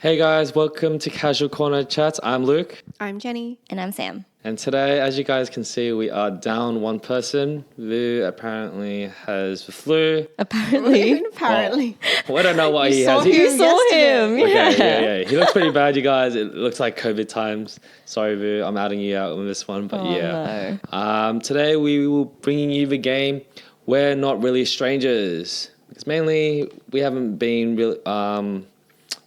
Hey guys, welcome to Casual Corner Chats. I'm Luke. I'm Jenny. And I'm Sam. And today, as you guys can see, we are down one person. Vu apparently has the flu. Apparently. We don't know what he has. You saw him. Okay, yeah. He looks pretty bad, you guys. It looks like COVID times. Sorry, Vu, I'm outing you out on this one, but No. Today we will bringing you the game We're Not Really Strangers. Because mainly we haven't been really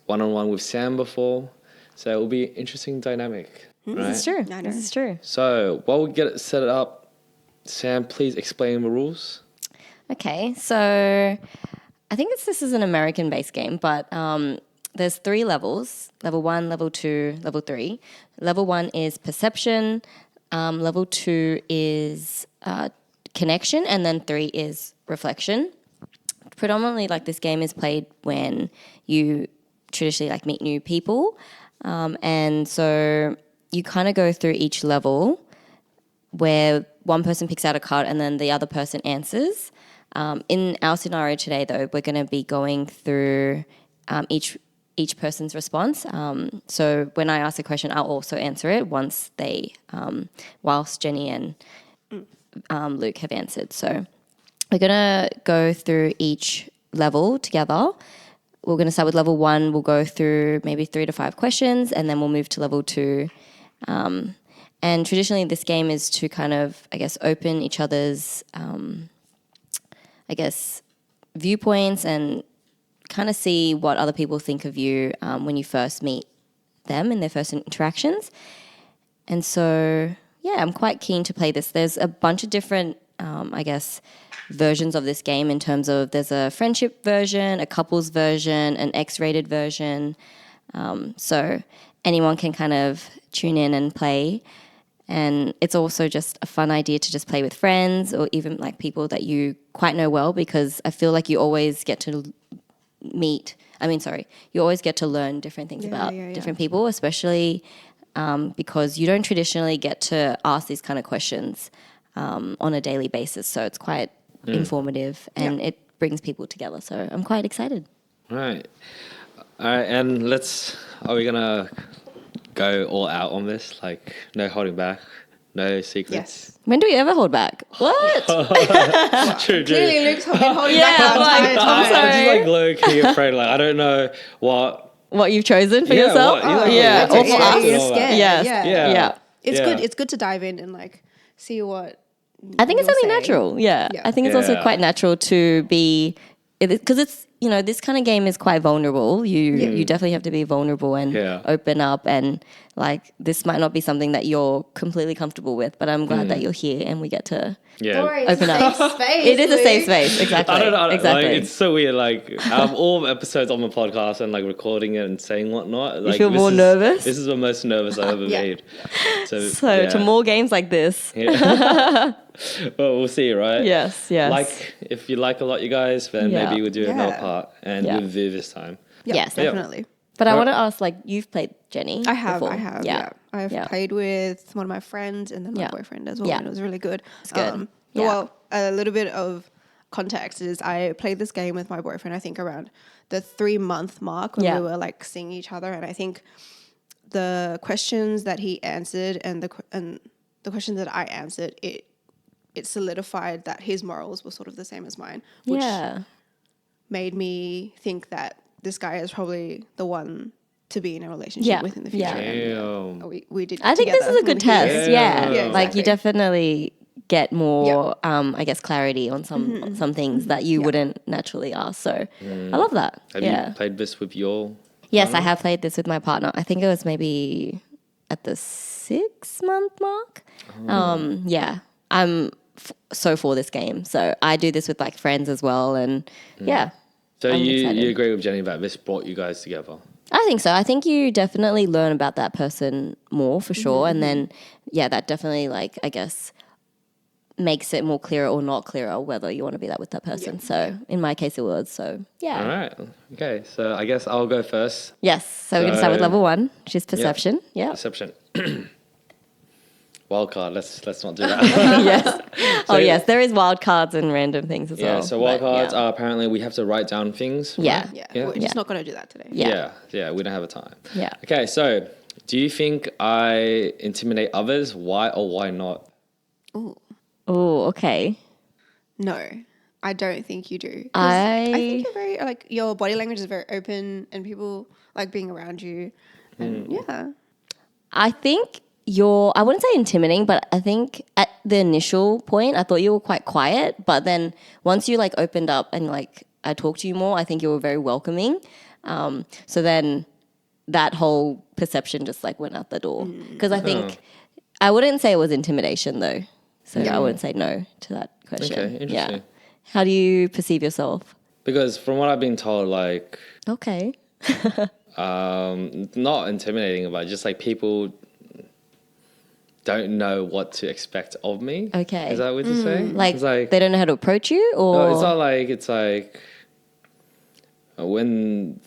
one-on-one with Sam before, so it will be an interesting dynamic. Right? This is true. This is true. So while we get it set up, Sam, please explain the rules. Okay, so I think this is an American-based game, but there's 3 levels: level 1, level 2, level 3. Level 1 is perception, level 2 is connection, and then 3 is reflection. Predominantly, this game is played when you traditionally meet new people, and so you kind of go through each level where one person picks out a card and then the other person answers. In our scenario today, though, we're going to be going through each person's response. So when I ask a question, I'll also answer it whilst Jenny and Luke have answered. So we're going to go through each level together. We're going to start with level 1. We'll go through maybe 3 to 5 questions, and then we'll move to level 2. And traditionally, this game is to kind of, open each other's, viewpoints and kind of see what other people think of you when you first meet them in their first interactions. And so, I'm quite keen to play this. There's a bunch of different, versions of this game in terms of there's a friendship version, a couples version, an X-rated version. So anyone can kind of tune in and play. And it's also just a fun idea to just play with friends or even people that you quite know well, because I feel like you always get to you always get to learn different things about different people, especially because you don't traditionally get to ask these kind of questions on a daily basis. So it's quite informative and it brings people together. So I'm quite excited. All right, and are we going to go all out on this? No holding back, no secrets? Yes. When do we ever hold back? What? True. Clearly Luke's been holding back the entire time. I'm sorry. I'm low-key afraid. I don't know what you've chosen for yourself? You're scared. Yes. Yeah. It's good to dive in and see what I think it's you'll only say. natural. Yeah. I think it's also quite natural to be, because it's, this kind of game is quite vulnerable. You definitely have to be vulnerable and open up, and this might not be something that you're completely comfortable with, but I'm glad that you're here and we get to open up. Space, it is a safe space. Exactly. I don't know. Exactly. It's so weird. Out of all episodes on the podcast and recording it and saying whatnot, you feel more nervous? This is the most nervous I've ever made. So to more games like this. Well, we'll see, right? Yes. If you like a lot, you guys, then maybe we'll do another part and with Viv this time. Yes, definitely. But I want to ask, you've played Jenny. I have. Yeah. I've played with one of my friends and then my boyfriend as well, and it was really good. It's good. Well, a little bit of context is I played this game with my boyfriend, I think around the 3-month mark when we were seeing each other, and I think the questions that he answered and the questions that I answered, it solidified that his morals were sort of the same as mine, which made me think that this guy is probably the one to be in a relationship with in the future. And, we did. I think this is a good test. Exactly. You definitely get more, clarity on some things that you wouldn't naturally ask. So I love that. Have you played this with your? Yes, I have played this with my partner. I think it was maybe at the 6-month mark. I'm so for this game. So I do this with friends as well, and So you agree with Jenny that this brought you guys together? I think so. I think you definitely learn about that person more for sure, and then that definitely makes it more clearer or not clearer whether you want to be that with that person. So in my case, it was. So All right. Okay. So I guess I'll go first. Yes. So we're going to start with level 1, which is perception. Yeah. Perception. Wildcard. Let's not do that. Yes. So- Yes, there is wild cards and random things as Yeah. well. So but wildcards yeah. are apparently we have to write down things. Yeah. right? Yeah, Yeah. we're just not going to do that today. Yeah. Yeah. We don't have a time. Yeah. Okay. So, do you think I intimidate others? Why or why not? Ooh. Oh, okay. No, I don't think you do. 'Cause I think I you're very like your body language is very open, and people like being around you. And yeah, think I wouldn't say intimidating, but I think at the initial point, I thought you were quite quiet. But then once you like opened up and like I talked to you more, I think you were very welcoming. So then that whole perception just like went out the door. Because I think I wouldn't say it was intimidation though. So I wouldn't say no to that question. Okay, interesting. Yeah. How do you perceive yourself? Because from what I've been told, like, Okay. not intimidating, but just like people don't know what to expect of me. Okay. Is that what you're saying? Like, It's like they don't know how to approach you, or no, it's not like it's like when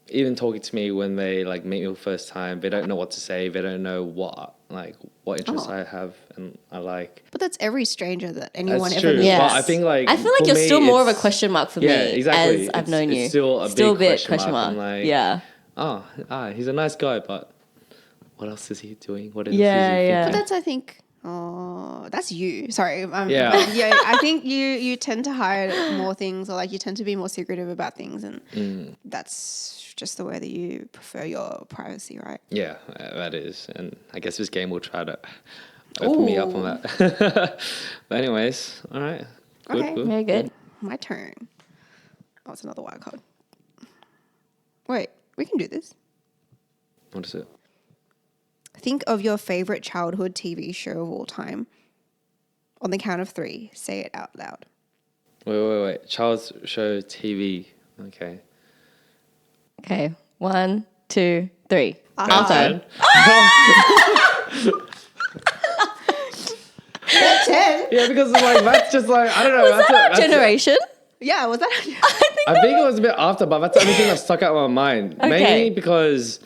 even talking to me when they like meet me for the first time, they don't know what to say. They don't know what interests I have and I like. but that's every stranger that anyone That's ever true. meets. Yeah. But I think like I feel like for you're me, still more of a it's- question mark for Yeah, me exactly. as I've known you. It's still a big question mark. I'm like, yeah. He's a nice guy, but what else is he doing? What else Yeah, is he yeah. But thinking? that's I think. Oh, that's you. Sorry. Yeah. but yeah. I think you tend to hide more things, or like you tend to be more secretive about things, and that's just the way that you prefer your privacy, right? Yeah, that is. And I guess this game will try to open me up on that. But anyways, all right. Good, Okay. good. Very good. My turn. Oh, it's another wild card. Wait, we can do this. What is it? Think of your favorite childhood TV show of all time. On the count of 3, say it out loud. Wait. Child's show TV. Okay. Okay. 1, 2, 3. Arthur. Arthur. 10? Yeah, because like that's just like I don't know. Was that our generation? Yeah, was that? I think it was a bit after, but that's the only thing that stuck out in my mind. Okay. Mainly because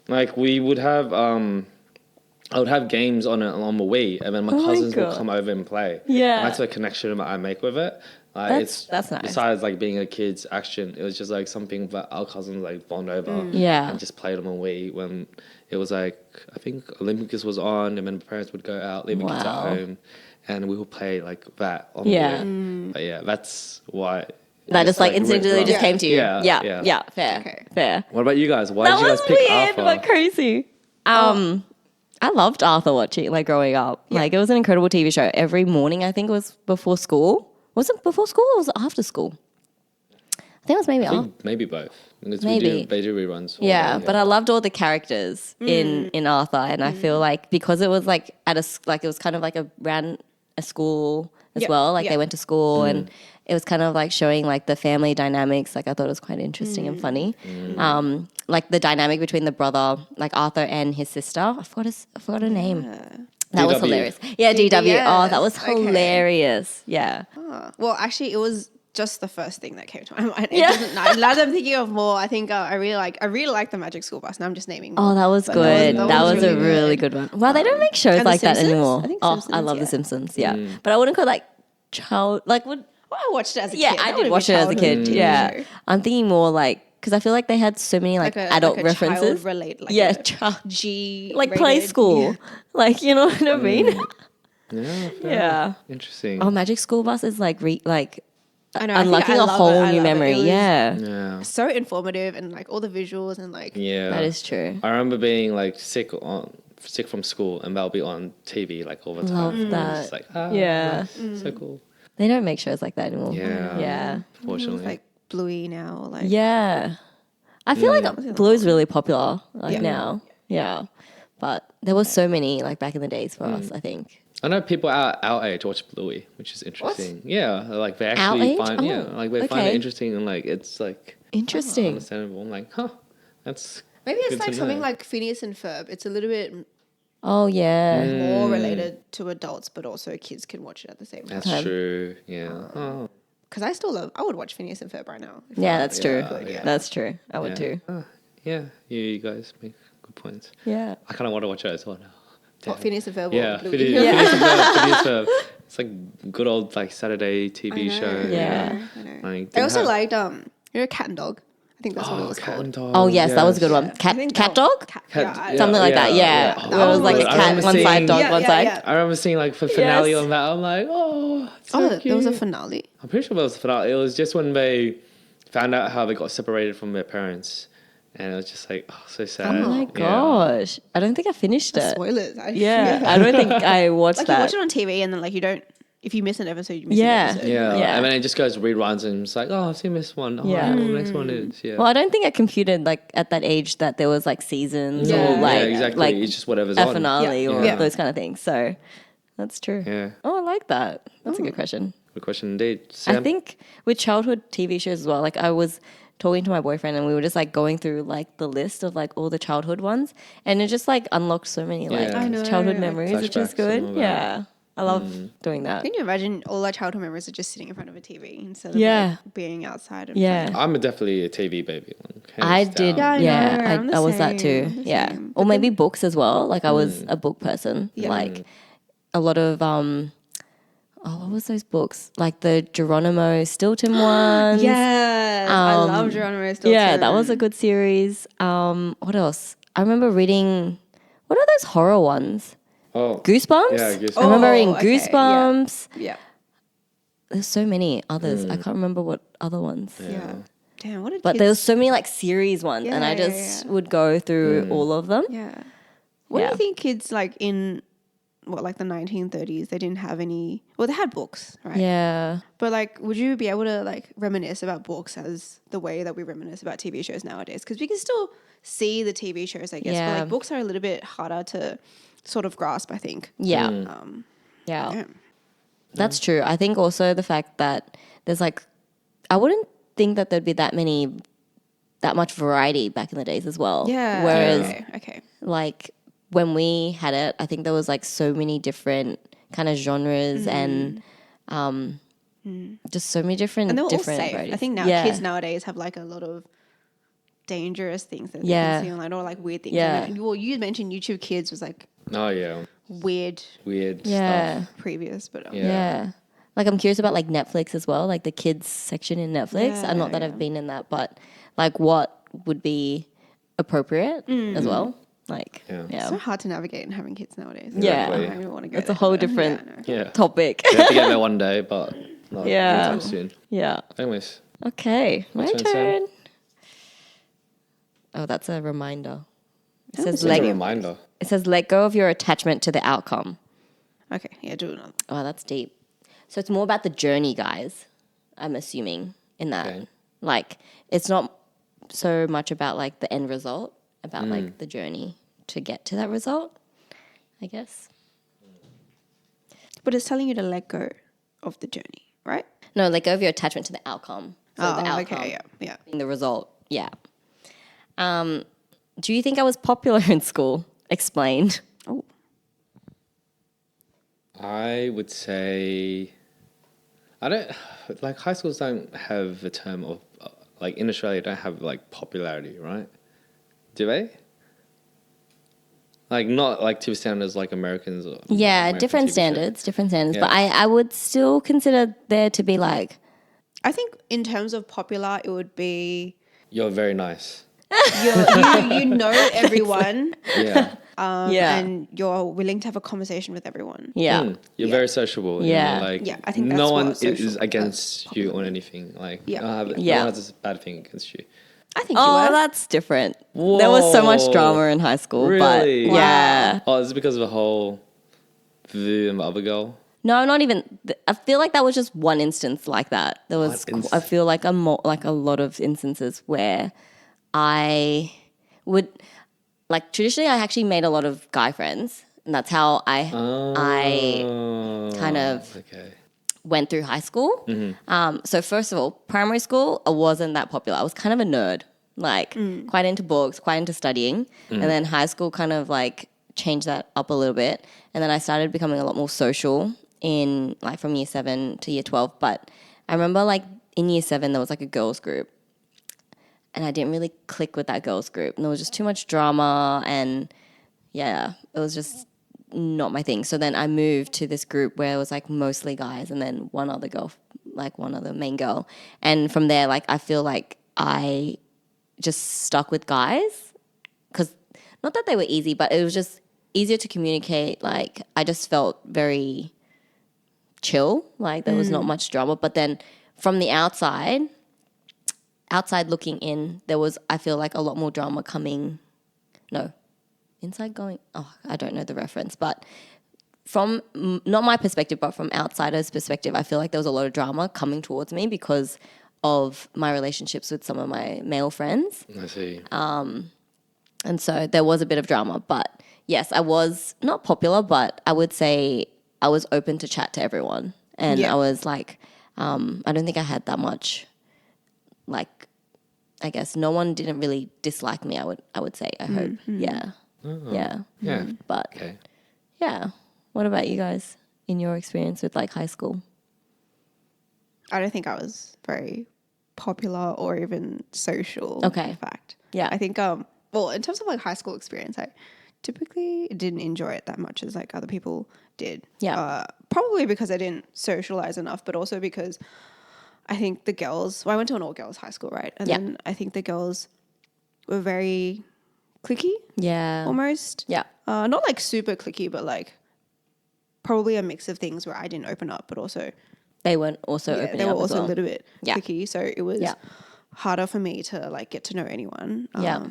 like we would have I would have games on the Wii, and then my Oh my cousins would God. come over and play. Yeah. And that's the connection that I make with it. Like, That's nice. Besides like being a kid's action, it was just like something that our cousins like bond over. Yeah. And just played on the Wii when it was like I think Olympicus was on, and then parents would go out, leave the kids at Wow. home, and we would play like that on Yeah. the Wii. But yeah, that's why. That just like instinctively just Yeah. came to you. Yeah, Yeah. yeah. Yeah. Fair. Okay. Fair. What about you guys? Why That did you was guys pick weird, Arthur? but crazy. I loved Arthur watching, like growing up. Like it was an incredible TV show. Every morning, I think it was before school. Was it before school or was it after school? I think it was maybe I after. think maybe both. Because Maybe. they do reruns. all Yeah, day, but I loved all the characters in Arthur, and I feel like because it was like it was kind of like around a school as Yeah, well. Like yeah. they went to school, and it was kind of like showing like the family dynamics. Like I thought it was quite interesting and funny. Like the dynamic between the brother, like Arthur and his sister. I forgot her name. That was DW. hilarious. Yeah, DW. Oh, that was Yes, okay. hilarious. Yeah. Well, actually, it was just the first thing that came to my mind. Yeah. Now that I'm thinking of more, I think I really like the Magic School Bus. Now I'm just naming. Oh, more. that was But good. That was a really really good one. Wow, they don't make shows and The like that Simpsons? anymore. I think Oh, I Simpsons, love The yeah. Simpsons. Yeah, but I wouldn't call it like child. Like would Well, I watched it as a yeah, kid. I That did wouldn't watch be it as a kid. childhood Yeah, show. I'm thinking more like because I feel like they had so many like adult like references. Child related, like Yeah, a child- G like play rated. school. Yeah. Like you know what I mean? Yeah. fair. Yeah. Interesting. Oh, Magic School Bus is like I know, I think unlocking I a love it. whole I new love it. memory. It was Yeah, Yeah. so informative and like all the visuals and like Yeah. that is true. I remember being like sick from school, and that'll be on TV like all the time. Love And that. It's like Yeah. nice. So cool. They don't make shows like that anymore. Yeah. Yeah. Fortunately. like Bluey now. Like Yeah. I feel like Blue is really popular like Yeah. now. Yeah. But there was so many like back in the days for us, I think. I know people our age watch Bluey, which is interesting. Yeah, like they actually age? find Oh, like they find okay. it interesting, and like it's like Interesting. understandable. I'm like, that's maybe it's good like to something know. like Phineas and Ferb. It's a little bit Oh yeah. more related to adults, but also kids can watch it at the same time. That's true. Yeah. Oh, Because I would watch Phineas and Ferb right now. if Yeah, I- that's true. yeah. That's true. I would yeah. too. Yeah. You guys make good points. Yeah. I kind of want to watch it as well now. Phineas and Ferb. Yeah, or Bluey. Phineas and Ferb, Phineas and Ferb. It's like good old like Saturday TV show. Yeah. I know. Like, I didn't also have- liked Cat and Dog. I think that's what it was Cat called. and Dog, Oh yes, that was a good one. I Cat think cat that was- dog? Cat, Cat- yeah, yeah. Something like that, yeah. yeah. Where it was like Oh, a I cat remember one side, seeing- dog Yeah, one yeah, side. yeah. I remember seeing like the finale Yes. on that. I'm like, oh, it's so there was a cute. finale. I'm pretty sure that was the finale. It was just when they found out how they got separated from their parents, and it was just like, oh, so sad. Oh my Yeah. gosh. I don't think I finished it. Spoilers. Yeah. I don't think I watched Like you that. watch it on TV and then like you don't. If you miss an episode, you miss Yeah. an episode. Yeah. Yeah. And then it just goes reruns and it's like, oh, I've seen this one. Oh, Yeah. yeah. Well, the next one is. Yeah. Well, I don't think I computed like at that age that there was like seasons Yeah. or Yeah, like exactly. like It's just whatever's a on. finale Yeah. or Yeah. those kind of things. So that's true. Yeah. Oh, I like that. That's a good question. Good question indeed. Sam? I think with childhood TV shows as well, like I was talking to my boyfriend and we were just like going through like the list of like all the childhood ones and it just like unlocked so many like Yeah. I know, childhood like memories, which is flashbacks good. and all that. Yeah. I love doing that. Can you imagine all our childhood memories are just sitting in front of a TV instead of Yeah. like being outside? And Yeah. playing? I'm definitely a TV baby. Hands I down. did, Yeah, I yeah. know, I'm the I was that same, too. the Yeah, same. or maybe books as well. Like I was a book person. Yeah. Like a lot of what was those books? Like the Geronimo Stilton ones. Yes, I love Geronimo Stilton. Yeah, that was a good series. What else? I remember reading. What are those horror ones? Oh. Goosebumps. Yeah, Goosebumps. I remember reading okay, yeah. Goosebumps. Yeah, There's so many others. I can't remember what other ones. yeah. Damn, what did But kids? there was so many like series ones, and I Yeah, yeah, just yeah. would go through all of them. Yeah. What do Yeah. you think kids like in like the 1930s? They didn't have any. Well, they had books, right? Yeah. But like, would you be able to like reminisce about books as the way that we reminisce about TV shows nowadays? Because we can still see the TV shows, I guess. But Yeah. like books are a little bit harder to sort of grasp, I think. Yeah. Yeah. Yeah. That's true. I think also the fact that there's like, I wouldn't think that there'd be that much variety back in the days as well. Yeah. Whereas Okay. like when we had it, I think there was like so many different kind of genres and just so many different And they're all different safe. varieties. I think now Yeah. kids nowadays have like a lot of dangerous things that they Yeah. can see online or like weird things. Yeah. And well, you mentioned YouTube Kids was like Oh, yeah. weird Weird Yeah. stuff. previous, but Yeah. Yeah. Like I'm curious about like Netflix as well, like the kids section in Netflix. Yeah, Not that I've been in that, but like what would be appropriate as well. Like Yeah. it's yeah. so hard to navigate and having kids nowadays. Yeah. I don't even want to go. It's a there. whole Yeah, different I know. Yeah. topic. We have to get there one day, but not Yeah. anytime soon. Yeah. Anyways. Okay. My turn, Sam? turn. Oh, that's a reminder. It says It's a let reminder. let go of your attachment to the outcome. Okay, yeah, do another. Oh, that's deep. So it's more about the journey, guys. I'm assuming in that. Okay. Like it's not so much about like the end result, about like the journey to get to that result, I guess. But it's telling you to let go of the journey, right? No, let go of your attachment to the outcome. So the outcome okay, yeah. being the result. Yeah. Do you think I was popular in school? Explain. Oh, I would say I don't like high schools don't have a term of like in Australia don't have like popularity, right? Do they? Like not like TV standards like Americans or Yeah, American different TV shows. standards. Yeah. But I would still consider there to be like, I think in terms of popular, it would be You're very nice. you know everyone, Yeah. and you're willing to have a conversation with everyone. yeah. You're very sociable. Yeah. You know, like Yeah, I think that's no one what social- is against you on anything. Like Yeah. no Yeah. one has a bad thing against you. I think you Oh, were. that's different. There was so much Whoa. drama in high school. Really? But yeah. Oh, is it because of the whole Viv and the other girl? No, not even. I feel like that was just one instance like that. There was, One instance. I feel like a lot of instances where I would, like traditionally, I actually made a lot of guy friends, and that's how I kind of Okay. went through high school. So first of all, primary school, I wasn't that popular. I was kind of a nerd, like quite into books, quite into studying. And then high school kind of like changed that up a little bit. And then I started becoming a lot more social in like from year 7 to year 12. But I remember like in year 7, there was like a girls group. And I didn't really click with that girls group. And there was just too much drama. And yeah, it was just not my thing. So then I moved to this group where it was like mostly guys and then one other girl, like one other main girl. And from there, like I feel like I just stuck with guys because not that they were easy, but it was just easier to communicate. Like I just felt very chill, like there was not much drama. But then from the outside looking in, there was, I feel like, a lot more drama coming. No, inside going, oh, I don't know the reference, but from not my perspective, but from outsiders' perspective, I feel like there was a lot of drama coming towards me because of my relationships with some of my male friends. I see. And so there was a bit of drama. But yes, I was not popular, but I would say I was open to chat to everyone. And I was like, I don't think I had that much, like, I guess no one didn't really dislike me, I would say, I hope. Yeah. Yeah. Yeah. But Okay. yeah. What about you guys in your experience with like high school? I don't think I was very popular or even social. Okay. In fact. Yeah. I think, well, in terms of like high school experience, I typically didn't enjoy it that much as like other people did. Yeah. Probably because I didn't socialize enough, but also because I think the girls, well, I went to an all girls high school, right? And then I think the girls were very cliquey. Yeah. Almost. Yeah. Not like super cliquey, but like probably a mix of things where I didn't open up, but also They weren't also opening they were up as also well. a little bit Yeah. cliquey. So it was Yeah. harder for me to like get to know anyone. Yeah.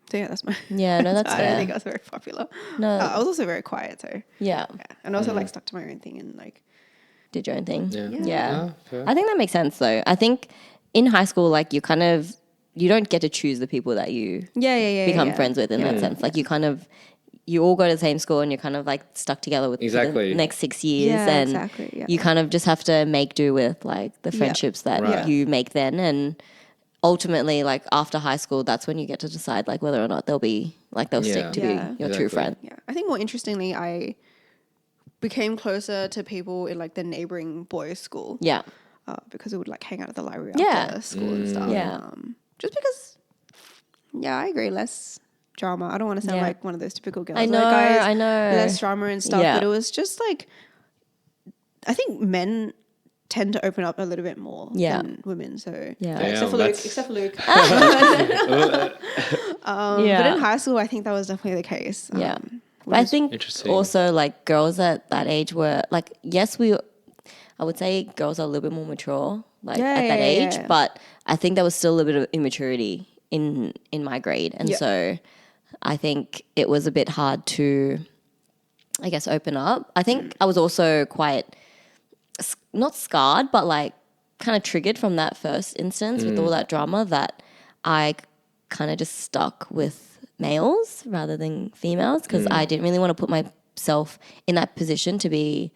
So yeah, that's my. Yeah, no, that's I don't fair. think I was very popular. No. I was also very quiet. So Yeah. and also like stuck to my own thing and like. Did your own thing. Yeah. Yeah. Fair. I think that makes sense though. I think in high school, like you don't get to choose the people that you become friends with in that sense. Like you all go to the same school and you're kind of like stuck together with for Exactly. the next 6 years. Yeah, and exactly, yeah. you kind of just have to make do with like the friendships that Right. you make then. And ultimately, like after high school, that's when you get to decide like whether or not they'll stick to Yeah. be your true Exactly. friend. Yeah, I think more interestingly, I became closer to people in like the neighboring boys' school. Yeah. Because we would like hang out at the library Yeah. after school and stuff. Yeah. Just because, I agree, less drama. I don't want to sound Yeah. like one of those typical girls. I know, like, guys, I know. less drama and stuff. Yeah. But it was just like, I think men tend to open up a little bit more than women. So Yeah. except for Damn, Luke. that's- Except for Luke. Yeah. But in high school, I think that was definitely the case. Yeah. But I think Interesting. also like girls at that age were like, yes, I would say girls are a little bit more mature like at that age, yeah. but I think there was still a little bit of immaturity in my grade. And so I think it was a bit hard to, I guess, open up. I think I was also quite, not scarred, but like kind of triggered from that first instance with all that drama that I kind of just stuck with males rather than females because I didn't really want to put myself in that position to be,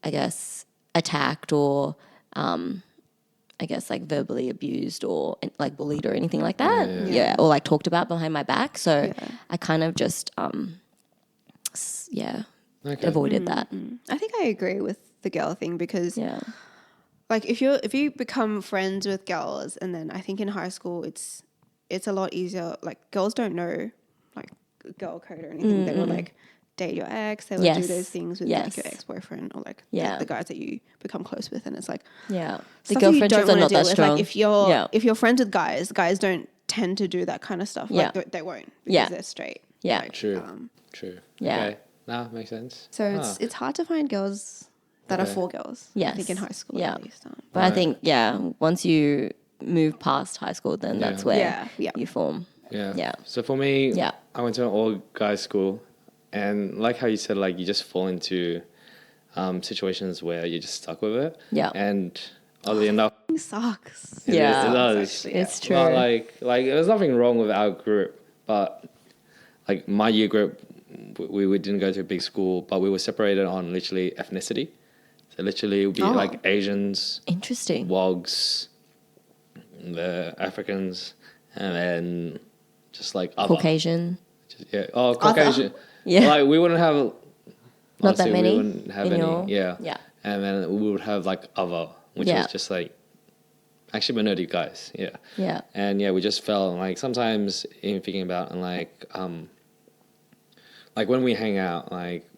I guess, attacked or I guess like verbally abused or like bullied or anything like that. Yeah. Or like talked about behind my back. So I kind of just avoided that. I think I agree with the girl thing because Yeah. like if you become friends with girls and then I think in high school it's a lot easier. Like girls don't know like girl code or anything. They will like date your ex. They will do Yes. those things with like your ex-boyfriend or like the guys that you become close with. And it's like Yeah. The stuff that you girlfriendships don't are wanna not deal that with. strong. Like if you're friends with guys don't tend to do that kind of stuff. Yeah. Like they won't because Yeah. they're straight. Yeah. Like, True. True. Yeah. Okay. Nah, makes sense. So it's hard to find girls that are for girls. I Yes. think in high school Yeah. at least. But I think, once you move past high school, then that's where you form. Yeah. Yeah. So for me, Yeah. I went to an all guys school, and like how you said, like you just fall into situations where you're just stuck with it. Yeah. And oddly enough, It sucks. it Yeah. does. It's true. But like there's nothing wrong with our group, but like my year group, we didn't go to a big school, but we were separated on literally ethnicity. So literally it would be like Asians, Interesting. Wogs, the Africans, and then just like other. Caucasian. Caucasian. Yeah. Like we wouldn't have. Not that honestly, many We wouldn't have in any. your- Yeah. Yeah. And then we would have like other, which Yeah. was just like actually minority guys. Yeah. Yeah. And we just felt like sometimes in thinking about and like when we hang out, like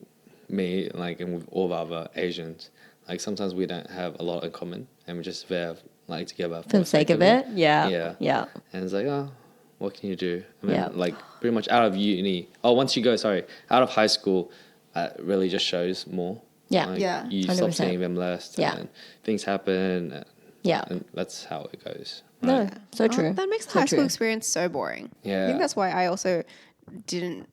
me, like and with all the other Asians, like sometimes we don't have a lot in common, and we're just there like together For the sake of it. Yeah. yeah. And it's like, oh, what can you do? I mean, Yeah. like pretty much out of uni. Oh, once you go, out of high school, it really just shows more. Yeah. Like, Yeah. You stop 100%. seeing them less. Yeah. And things happen. Yeah. And that's how it goes. No, Right? so true. That makes the So high school true. experience so boring. I Yeah. think that's why I also didn't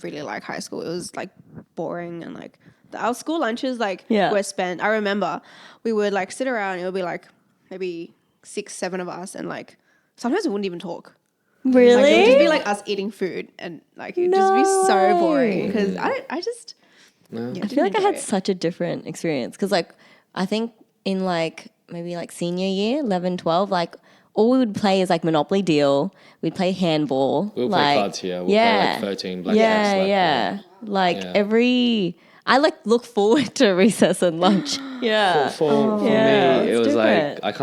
really like high school. It was like boring and like our school lunches were spent. I remember we would like sit around and it would be like maybe 6, 7 of us and like sometimes we wouldn't even talk. Really? Like, it would just be like us eating food and like it'd just be so boring because I just I feel like I had such a different experience because like I think in like maybe like senior year, 11, 12, like all we would play is like Monopoly Deal. We'd play handball. We'll like, play cards here. We'll play like 13 black Like I like look forward to recess and lunch. Yeah. For me, it it's was different. like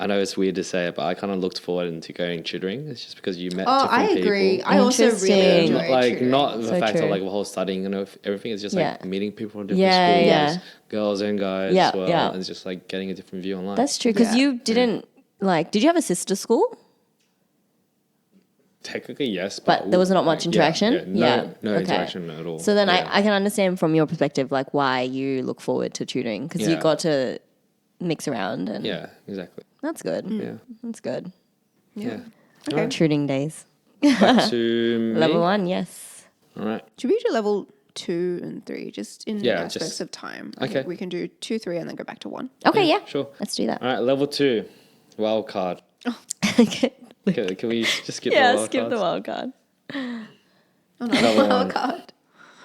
I know it's weird to say it, but I kind of looked forward into going tutoring. It's just because you met Oh, different I people. agree. I also really Interesting. enjoy Like tutoring. not the So fact true. of like the whole studying and everything. It's just like meeting people from different Yeah, schools, yeah. girls and guys Yeah, as well, yeah. and it's just like getting a different view on life. That's true because Yeah. you didn't like. Did you have a sister school? Technically yes, But there was not much interaction? no Okay. interaction at all. So then Yeah. I can understand from your perspective like why you look forward to tutoring because you Yeah. got to mix around and Yeah, exactly. that's good. Yeah, That's good. yeah. Okay. Tutoring days. Back to me. Level 1, yes. All right. Should we do level 2 and 3 just in Yeah, aspects just- of time? Okay. I think we can do 2, 3 and then go back to 1. Okay, yeah. Sure. Let's do that. All right, level 2, wild card. Okay. Can we just skip Yeah, the wild skip the cards? wild card. Oh no, Level oh 1. god.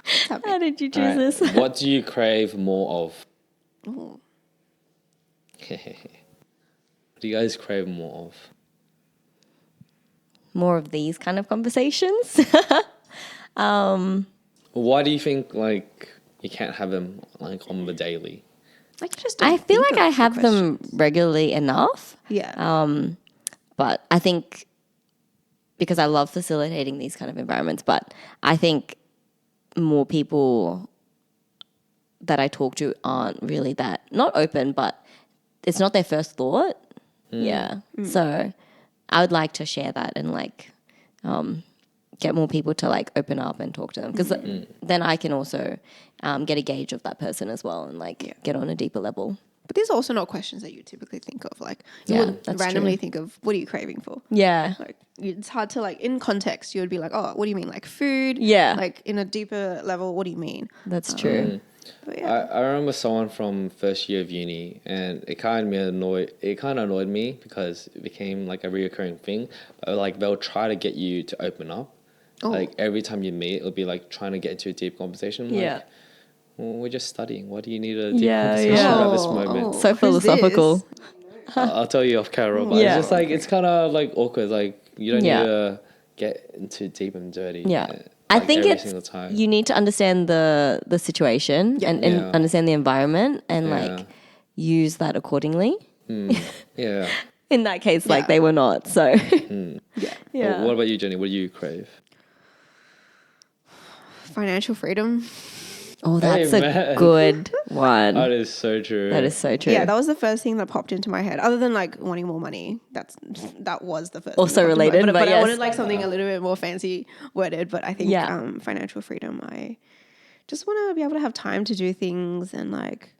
What's happening? How did you All choose right, this? what do you crave more of? Ooh. What do you guys crave more of? More of these kind of conversations. Why do you think like you can't have them like on the daily? Like just I don't feel think like of I the have them questions. regularly enough. Yeah. But I think because I love facilitating these kind of environments, but I think more people that I talk to aren't really that, not open, but it's not their first thought. Yeah. So I would like to share that and like get more people to like open up and talk to them because then I can also get a gauge of that person as well and like get on a deeper level. But these are also not questions that you typically think of. Like you Yeah, wouldn't that's randomly true. think of what are you craving for? Yeah. Like it's hard to like in context you would be like, oh, what do you mean? Like food? Yeah. Like in a deeper level, what do you mean? That's true. But yeah. I remember someone from first year of uni, and it kind of annoyed me because it became like a reoccurring thing. But, like they'll try to get you to open up. Oh. Like every time you meet, it'll be like trying to get into a deep conversation. Like, Yeah. well, we're just studying. Why do you need a deep Yeah, conversation yeah. about this Oh, moment? oh. So Who's philosophical. this? I'll tell you off camera, but Yeah. it's just like it's kind of like awkward. Like you don't Yeah. need to get into deep and dirty. Yeah. like, I think every it's single time. you need to understand the situation and Yeah. understand the environment and Yeah. like use that accordingly. Yeah. In that case, like Yeah. they were not. So Yeah. yeah. What about you, Jenny? What do you crave? Financial freedom. Oh, that's Hey, a man. good one. That is so true. That is so true. Yeah, that was the first thing that popped into my head. Other than like wanting more money, that was the first. Also thing that popped into my- related, but I yes. wanted like something a little bit more fancy worded. But I think Yeah. financial freedom. I just want to be able to have time to do things and like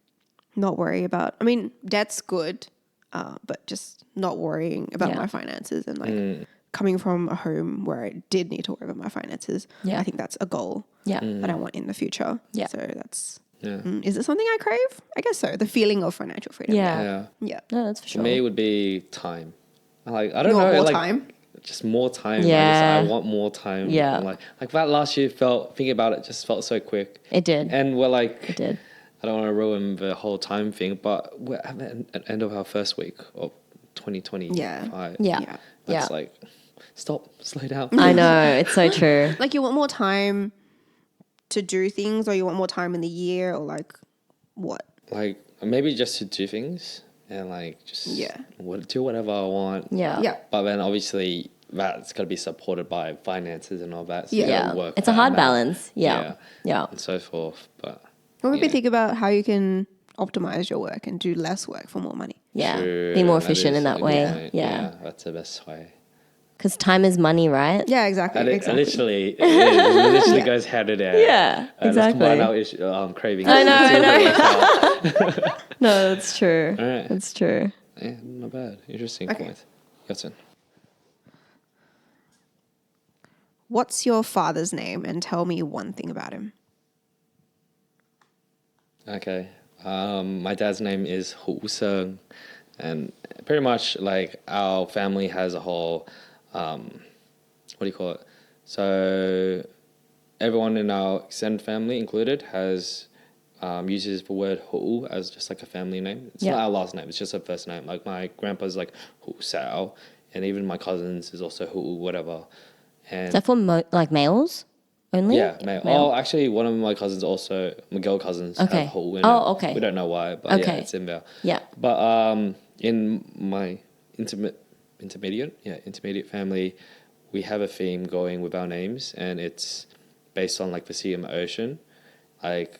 not worry about. I mean, debt's good, but just not worrying about Yeah. my finances and like coming from a home where I did need to worry about my finances. Yeah. I think that's a goal Yeah. that I want in the future. Yeah. So that's. Yeah. Is it something I crave? I guess so. The feeling of financial freedom. Yeah. Yeah. Yeah. No, that's for For sure. me, it would be time. Like I don't You want know, more like time? just more time. Yeah. I want more time. Yeah. And like that last year thinking about it just felt so quick. It did. And we're like, It did. I don't want to ruin the whole time thing, but we're at the end of our first week of 2025. Yeah. Yeah. That's Yeah. like, stop, slow down. I know. It's so true. Like you want more time to do things, or you want more time in the year, or like what? Like maybe just to do things and like just Yeah. do whatever I want. Yeah. Yeah. But then obviously that's got to be supported by finances and all that. So Yeah. you gotta Yeah. work It's a that hard out. balance. Yeah. Yeah. And so forth. But Or maybe yeah. think about how you can optimize your work and do less work for more money. Yeah. True, Be more that efficient is in that a good way. point. Yeah. That's the best way. Because time is money, right? Yeah, exactly. And it exactly. literally, it is. It literally goes hand in hand. Yeah, Let's combine exactly. our cravings. I know, See I if it works out. No, that's true. All right. That's true. Yeah, not bad. Interesting Okay. point. Your turn. What's your father's name, and tell me one thing about him? Okay. My dad's name is Hu Sung, and pretty much like our family has a whole, what do you call it? So everyone in our extended family included has uses the word Hu as just like a family name. It's Yeah. not our last name. It's just a first name. Like my grandpa's like Hu Sao, and even my cousins is also Hu whatever. And Is that for like males only? yeah, male. Oh, actually, one of my cousins also, my girl cousins, Okay. have Hu in Oh, it. okay. We don't know why, but yeah, Okay. it's in there. Yeah. But in my intermediate family, we have a theme going with our names, and it's based on like the sea and the ocean. Like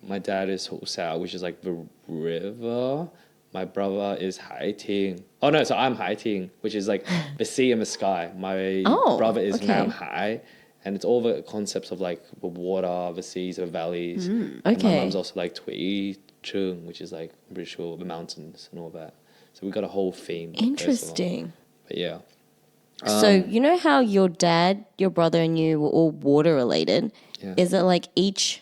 my dad is Hu Sao, which is like the river. My brother is Hai Ting. Oh no, so I'm Hai Ting, which is like the sea and the sky. My brother is okay. Nam Hai, and it's all the concepts of like the water, the seas, the valleys. And my Okay. mum's also like Tui Chung, which is like I'm pretty sure the mountains and all that. So we got a whole theme. that goes along. Interesting. But yeah. So you know how your dad, your brother, and you were all water related? Yeah. Is it like each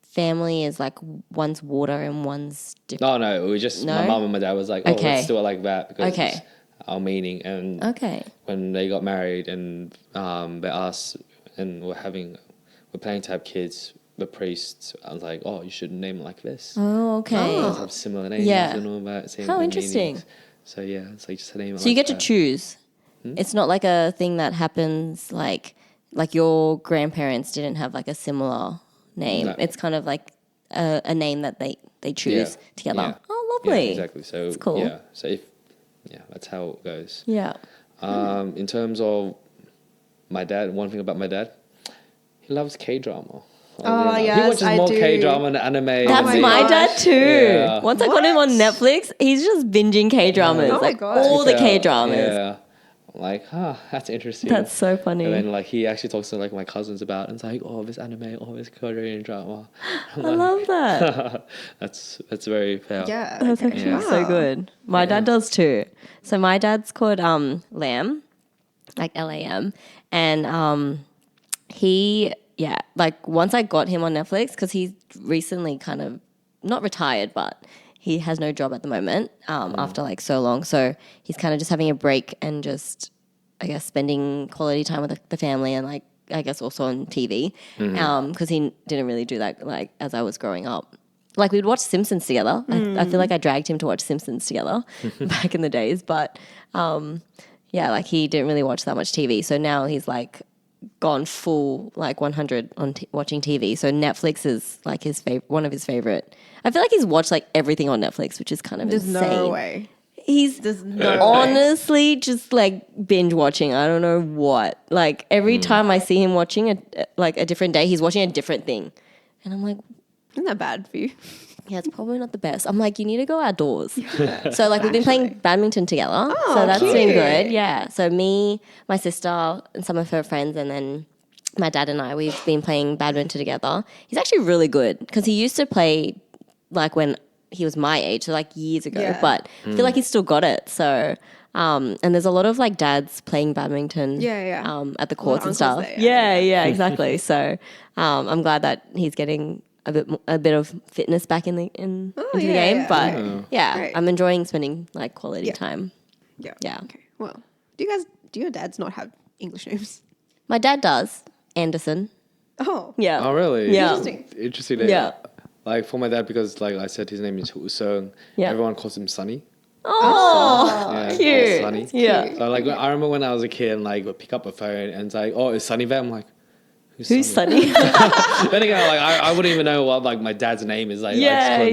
family is like one's water and one's different? No, we just No? my mum and my dad was like, oh, Okay. let's do it like that because Okay. it's our meaning. And Okay. when they got married and they asked and we're planning to have kids, the priests, I was like, oh, you should name it like this. Oh, okay. You guys have similar names Yeah. and all that. Same How meanings. interesting. So yeah, it's like just name it. So you like get to that. choose. It's not like a thing that happens like your grandparents didn't have like a similar name. No. It's kind of like a name that they choose Yeah. together. Yeah. Oh, Yeah, lovely. exactly. So That's cool. yeah, so that's how it goes. Yeah. In terms of my dad, one thing about my dad, he loves K-drama. Oh, He yes, watches I more do. K-drama and anime. That's than me. my gosh. dad too. Yeah. Once I got him on Netflix, he's just binging K dramas, Oh my like gosh. all the Yeah, K dramas. Yeah. I'm like, that's interesting. That's so funny. And then like he actually talks to like my cousins about it, and it's like, oh, this anime, oh, this Korean drama. I love that. That's very fair. Yeah. That's okay. actually Wow. so good. My dad does too. So my dad's called Lamb, like LAM, and he like once I got him on Netflix because he's recently kind of not retired, but he has no job at the moment after like so long. So he's kind of just having a break and just I guess spending quality time with the family and like I guess also on TV because he didn't really do that like as I was growing up. Like we'd watch Simpsons together. I feel like I dragged him to watch Simpsons together back in the days, but yeah, like he didn't really watch that much TV. So now he's like gone full like 100 on watching TV. So Netflix is like his one of his favorite. I feel like he's watched like everything on Netflix, which is kind of There's insane. no way. He's There's no way. honestly just like binge watching. I don't know what. Like every time I see him watching a different day, he's watching a different thing, and I'm like, Isn't that bad for you? yeah, it's probably not the best. I'm like, you need to go outdoors. So like we've been playing badminton together. So that's been good. Yeah. So me, my sister, and some of her friends, and then my dad and I, we've been playing badminton together. He's actually really good because he used to play like when he was my age, so like years ago. Yeah. But I feel like he's still got it. So and there's a lot of like dads playing badminton at the courts and uncles stuff. there, Yeah, exactly. So I'm glad that he's getting a bit of fitness back into the game. yeah, But okay. yeah, Great. I'm enjoying spending like quality time. Yeah. Yeah. Okay. Well, do your dads not have English names? My dad does. Anderson. Oh. Yeah. Oh, really? Yeah. Interesting. Yeah. Like for my dad, because like I said, his name is Hu Sung. Yeah. Everyone calls him Sonny. Oh, Yeah, cute. Sonny. Yeah. So like I remember when I was a kid and like would pick up a phone and it's like, oh, is Sonny there? I'm like, Who's Sonny? Then again, like I wouldn't even know what like my dad's name is. Like, I just call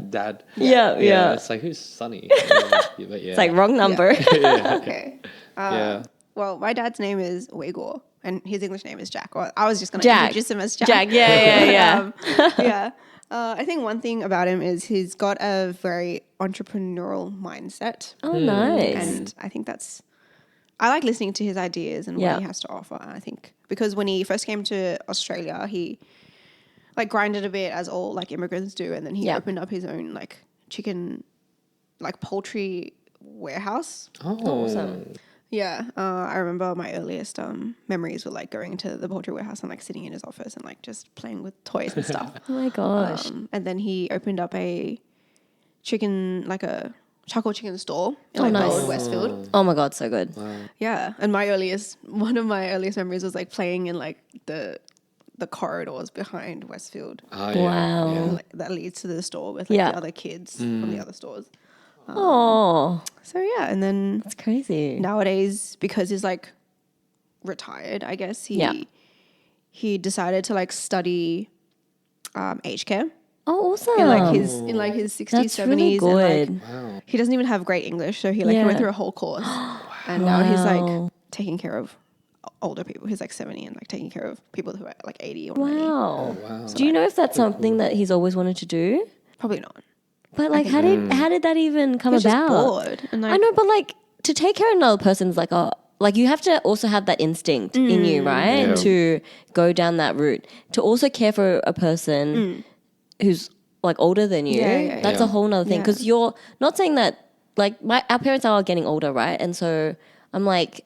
him Dad. Yeah. It's like who's Sonny? But yeah. It's like wrong number. Okay. yeah. well, my dad's name is Uyghur and his English name is Jack. Well, I was just going to Jack. introduce him as Jack. Jack, yeah. Yeah. I think one thing about him is he's got a very entrepreneurial mindset. Oh, nice. And I think I like listening to his ideas and what he has to offer. I think because when he first came to Australia, he like grinded a bit as all like immigrants do. And then he opened up his own like chicken, like poultry warehouse. Oh, Awesome. Yeah, I remember my earliest memories were like going to the poultry warehouse and like sitting in his office and like just playing with toys and stuff. Oh my gosh. And then he opened up a charcoal chicken stall in nice. Old Westfield. Oh my God, so good. Yeah, and one of my earliest memories was like playing in like the corridors behind Westfield Wow. like, that leads to the store with like the other kids from the other stores. Oh, So yeah, and then that's crazy. nowadays because he's like retired, I guess he decided to like study aged care Oh, awesome. in like his 60s, That's 70s. really good. And like he doesn't even have great English, so he went through a whole course. And now he's like taking care of older people. He's like 70 and like taking care of people who are like 80 or 90. Wow. Do you know if that's something that he's always wanted to do? Probably not. But like, how did that even come He's about? just bored. And like, I know, but like to take care of another person's like like you have to also have that instinct in you, right? Yeah. To go down that route. To also care for a person who's like older than you. Yeah. That's a whole nother thing. Yeah. Because you're not saying that like our parents are getting older, right? And so I'm like,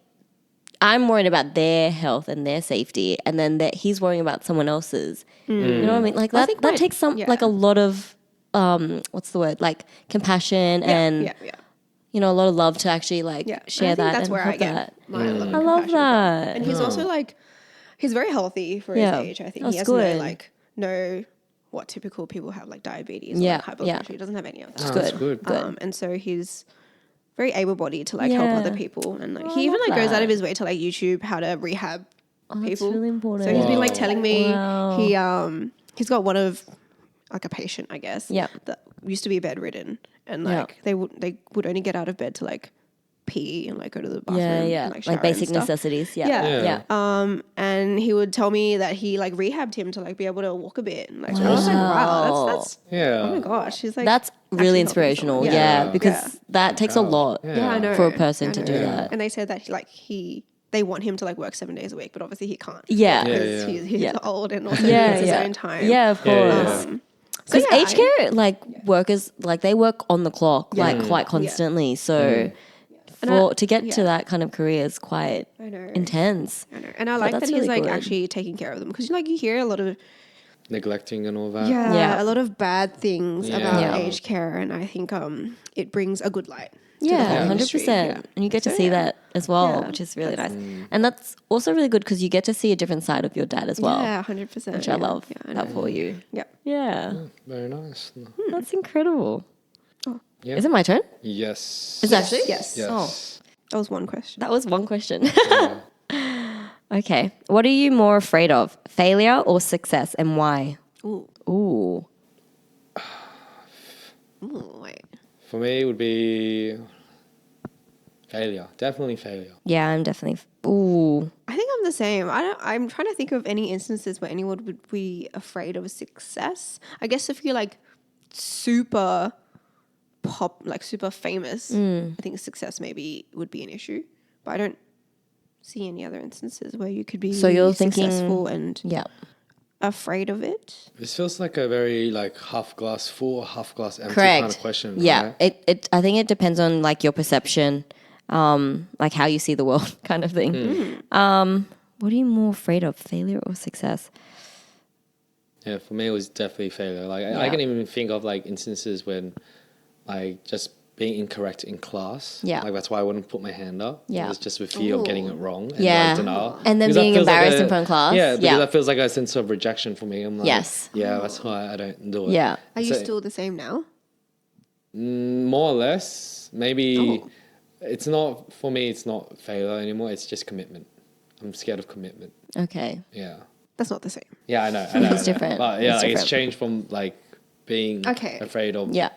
I'm worried about their health and their safety, and then that he's worrying about someone else's. You know what I mean? Like that takes like a lot of what's the word? Like compassion and you know, a lot of love to actually like share that. That's and where help I get that. my love and I love compassion. that. And he's also like, he's very healthy for his age. I think That's he has good. no what typical people have, like diabetes or Yeah, like high blood pressure. He doesn't have any of that. Oh, that's good. And so he's very able-bodied to like help other people, and like he even like goes out of his way to like YouTube how to rehab people. That's really important. So he's been like telling me Wow. he's got one of like a patient, I guess, that used to be bedridden, and like they would only get out of bed to like pee and like go to the bathroom. And, like, shower like basic and stuff. necessities. Yeah. And he would tell me that he like rehabbed him to like be able to walk a bit. And like I was like, wow, that's oh my gosh. He's like That's really actually helping inspirational. someone. Yeah, because that takes a lot Yeah, I know. for a person I to know. do that. And they said that they want him to like work 7 days a week, but obviously he can't. Yeah. Because he's old and also Yeah, needs his own time. Yeah, of course. Because yeah, aged care, like workers, like they work on the clock, like quite constantly. So to get to that kind of career is quite intense. I know. And I like that that's he's really like good. actually taking care of them, because like you hear a lot of Neglecting and all that. a lot of bad things about aged care, and I think it brings a good light. Yeah, industry. 100%. Yeah. And you get to see that as well, which is really nice. And that's also really good because you get to see a different side of your dad as well. Yeah, 100%. Which I love that for you. Yeah. Yeah. Very nice. That's incredible. Yeah. Is it my turn? Yes. Is it actually? Yes. Yes. That was one question. That was one question. Okay. What are you more afraid of? Failure or success, and why? Ooh. Ooh. Ooh, wait. For me, it would be failure. Definitely failure. Yeah, I'm definitely. Ooh. I think I'm the same. I'm trying to think of any instances where anyone would be afraid of success. I guess if you're like super super famous, I think success maybe would be an issue. But I don't see any other instances where you could be So you're thinking- successful and Yeah. afraid of it. This feels like a very like half glass full, half glass empty Correct. kind of question. Yeah. Right? I think it depends on like your perception, like how you see the world kind of thing. What are you more afraid of? Failure or success? Yeah, for me, it was definitely failure. Like I can even think of like instances when like just being incorrect in class. Yeah. Like that's why I wouldn't put my hand up. Yeah. It was just with fear of getting it wrong. And Yeah. like denial. And then Because that being feels like embarrassed in front of class. Yeah, because Yeah. that feels like a sense of rejection for me. I'm like, Yes. yeah, that's why I don't do it. Yeah. Are you So- still the same now? More or less. Maybe Oh. it's not, for me, it's not failure anymore. It's just commitment. I'm scared of commitment. Okay. Yeah. That's not the same. Yeah, I know. I know. It's different. But yeah, It's like, it's different. changed from like being Okay. afraid of Yeah.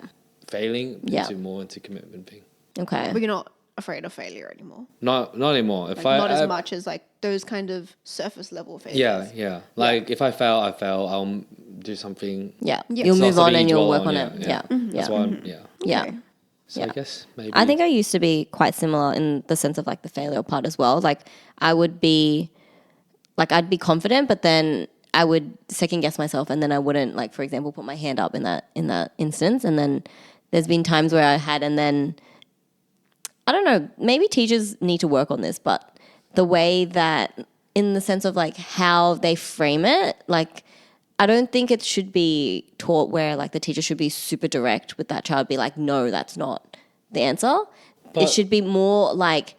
failing Yeah. into more into commitment being. Okay. But you're not afraid of failure anymore. Not anymore. If Like, not as much as like those kind of surface level failures. Yeah. Like if I fail, I fail. I'll do something. Yeah. Yeah. You'll It's not move on something and you you'll dwell work on it. Yeah. That's why. Yeah. Yeah. Okay. So I guess maybe. I think I used to be quite similar in the sense of like the failure part as well. Like I would be, like I'd be confident, but then I would second guess myself, and then I wouldn't, like for example, put my hand up in that instance. And then there's been times where I had, and then I don't know, maybe teachers need to work on this, but the way that, in the sense of like how they frame it, like I don't think it should be taught where like the teacher should be super direct with that child, be like, no, that's not the answer. It should be more like,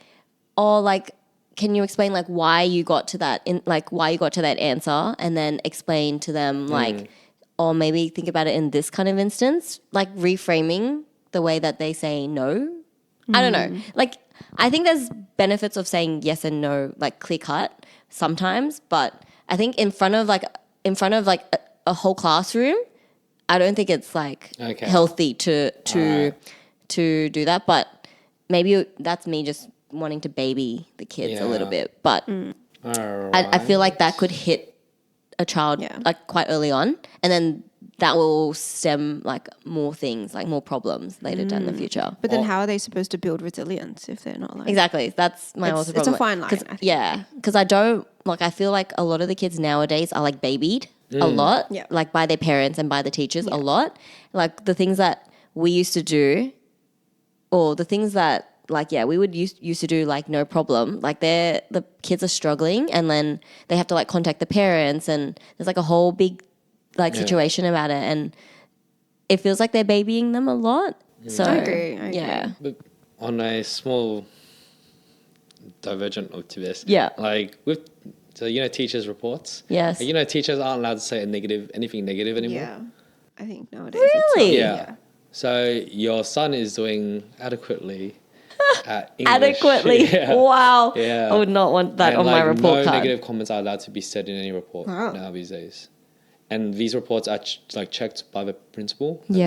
oh, like, can you explain like why you got to that answer, and then explain to them like, or maybe think about it in this kind of instance, like reframing the way that they say no. I don't know. Like, I think there's benefits of saying yes and no, like clear cut sometimes, but I think in front of a whole classroom, I don't think it's like healthy to do that. But maybe that's me just wanting to baby the kids a little bit. But I feel like that could hit a child like quite early on, and then that will stem like more things, like more problems later down the future. But then how are they supposed to build resilience if they're not like... Exactly. That's my also problem. It's a fine line, I think. Yeah. Because I feel like a lot of the kids nowadays are like babied a lot, like by their parents and by the teachers a lot. Like the things that we used to do, or the things that like, we would used to do like no problem. Like the kids are struggling, and then they have to like contact the parents, and there's like a whole big like situation about it, and it feels like they're babying them a lot. So I agree. Yeah. But on a small divergent to this, like teachers' reports. Yes. Teachers aren't allowed to say anything negative anymore. Yeah. I think nowadays Really? Yeah. So your son is doing adequately at English. Adequately. Yeah. Wow. Yeah. I would not want that on my report no card. negative comments are allowed to be said in any report now these days. And these reports are checked by the principal. And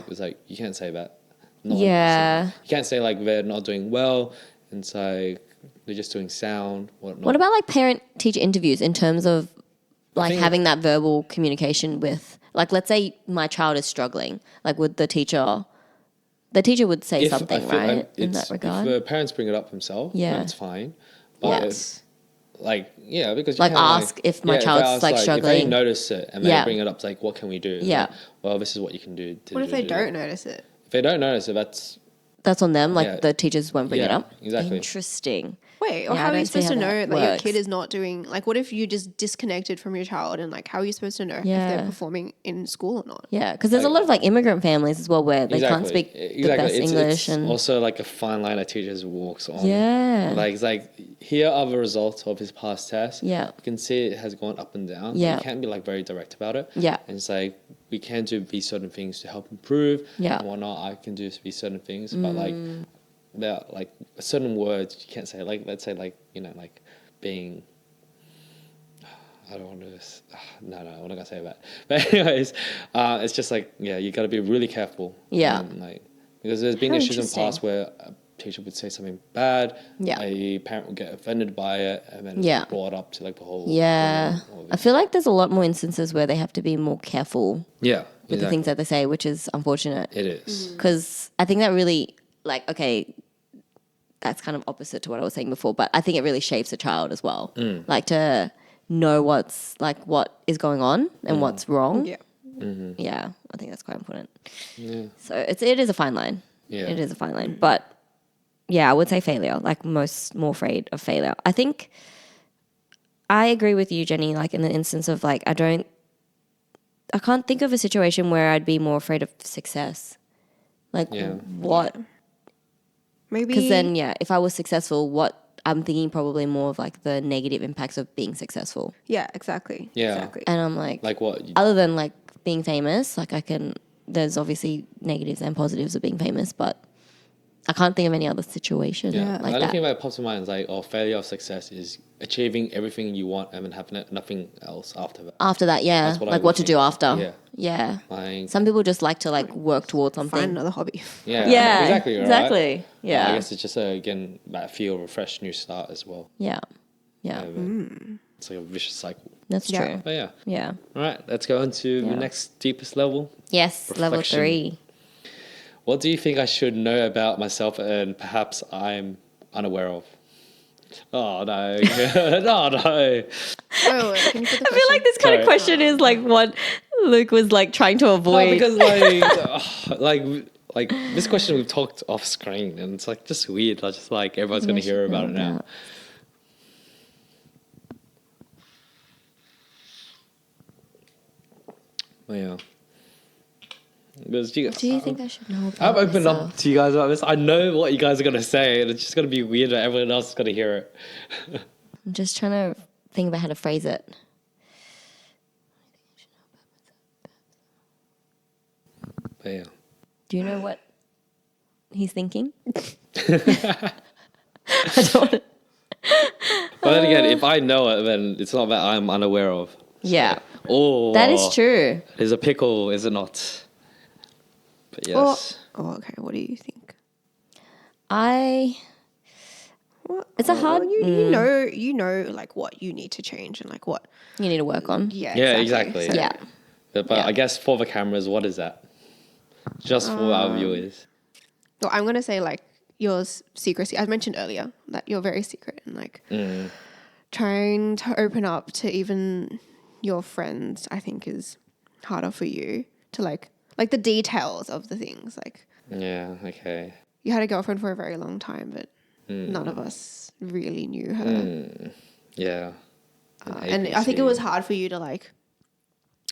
it's like you can't say that. You can't say like they're not doing well, and so they're just doing sound. What about like parent-teacher interviews in terms of like having that verbal communication with, like, let's say my child is struggling, like would the teacher would say something, right, in that regard? If the parents bring it up themselves, then it's fine. But because like ask if my child's like struggling. If they notice it and they bring it up, it's like, what can we do? Yeah. Like, well, this is what you can do. What if they don't notice it? If they don't notice it, that's on them. Like the teachers won't bring it up. Exactly. Interesting. Wait, or how are you supposed to know that your kid is not doing, like, what if you just disconnected from your child, and like, how are you supposed to know if they're performing in school or not? Yeah, because there's a lot of like immigrant families as well where they can't speak the best English. It's and also like a fine line a teacher walks on. Yeah. Like, it's like, here are the results of his past tests. Yeah. You can see it has gone up and down. Yeah. You can't be like very direct about it. Yeah. And it's like, we can do these certain things to help improve. Yeah. And whatnot. I can do these certain things. But like, there are like certain words you can't say. Like, let's say like, like being, I don't want to, no, I'm not going to say that. But anyways, it's just like, you got to be really careful. Yeah. And like, because there's been issues in the past where a teacher would say something bad, a parent would get offended by it, and then it's brought up to like the whole. Yeah. I feel like there's a lot more instances where they have to be more careful with the things that they say, which is unfortunate. It is. Because I think that really, like, okay, that's kind of opposite to what I was saying before, but I think it really shapes a child as well. Like to know what is going on and what's wrong. Yeah. Mm-hmm. Yeah, I think that's quite important. Yeah. So it is a fine line. Yeah. It is a fine line. But yeah, I would say failure, like more afraid of failure. I think I agree with you, Jenny, like in the instance of like, I can't think of a situation where I'd be more afraid of success. Like what? Maybe. Because then, if I was successful, I'm thinking probably more of like the negative impacts of being successful. Yeah, exactly. Yeah. Exactly. And I'm like what? Other than like being famous, like there's obviously negatives and positives of being famous, but I can't think of any other situation Yeah. like The only that. thing that pops in mind is like, failure of success is achieving everything you want and then having nothing else after that. After that, yeah. That's what I Like would what to do think. after. Yeah. Yeah. Like, Some people just like to like work towards something. Find another hobby. yeah. Yeah. Exactly. Right? Exactly. Yeah. I guess it's just again that feel of a fresh new start as well. Yeah. Yeah. It's like a vicious cycle. That's Yeah. true. But yeah. Yeah. All right. Let's go on to the Yeah. next deepest level. Yes. Level Reflection. 3. What do you think I should know about myself and perhaps I'm unaware of? Oh no! No, no. Oh, wait, can you put the I feel like this kind of Sorry. question is like what Luke was like trying to No, avoid. because like this question we've talked off screen, and it's like just weird. I just like everyone's gonna hear about it now. Well, yeah. Because What do you think I should know about I've opened myself? up to you guys about this. I know what you guys are gonna say, and it's just gonna be weird that everyone else is gonna hear it. I'm just trying to think about how to phrase it. But yeah. Do you know what he's thinking? I don't want to... But then again, if I know it, then it's not that I'm unaware of. Yeah. Oh, That is true. There's a pickle, is it not? But yes. Oh, okay. What do you think? What? It's a Well, hard... you know, like what you need to change and like what. You need to work on. Yeah. Yeah, exactly. So- Yeah. But Yeah. I guess for the cameras, what is that? Just for our viewers. Well, I'm gonna say like your secrecy. I mentioned earlier that you're very secret and like trying to open up to even your friends. I think is harder for you to like the details of the things. Like Yeah, okay. you had a girlfriend for a very long time, but none of us really knew her. Yeah. And I think it was hard for you to like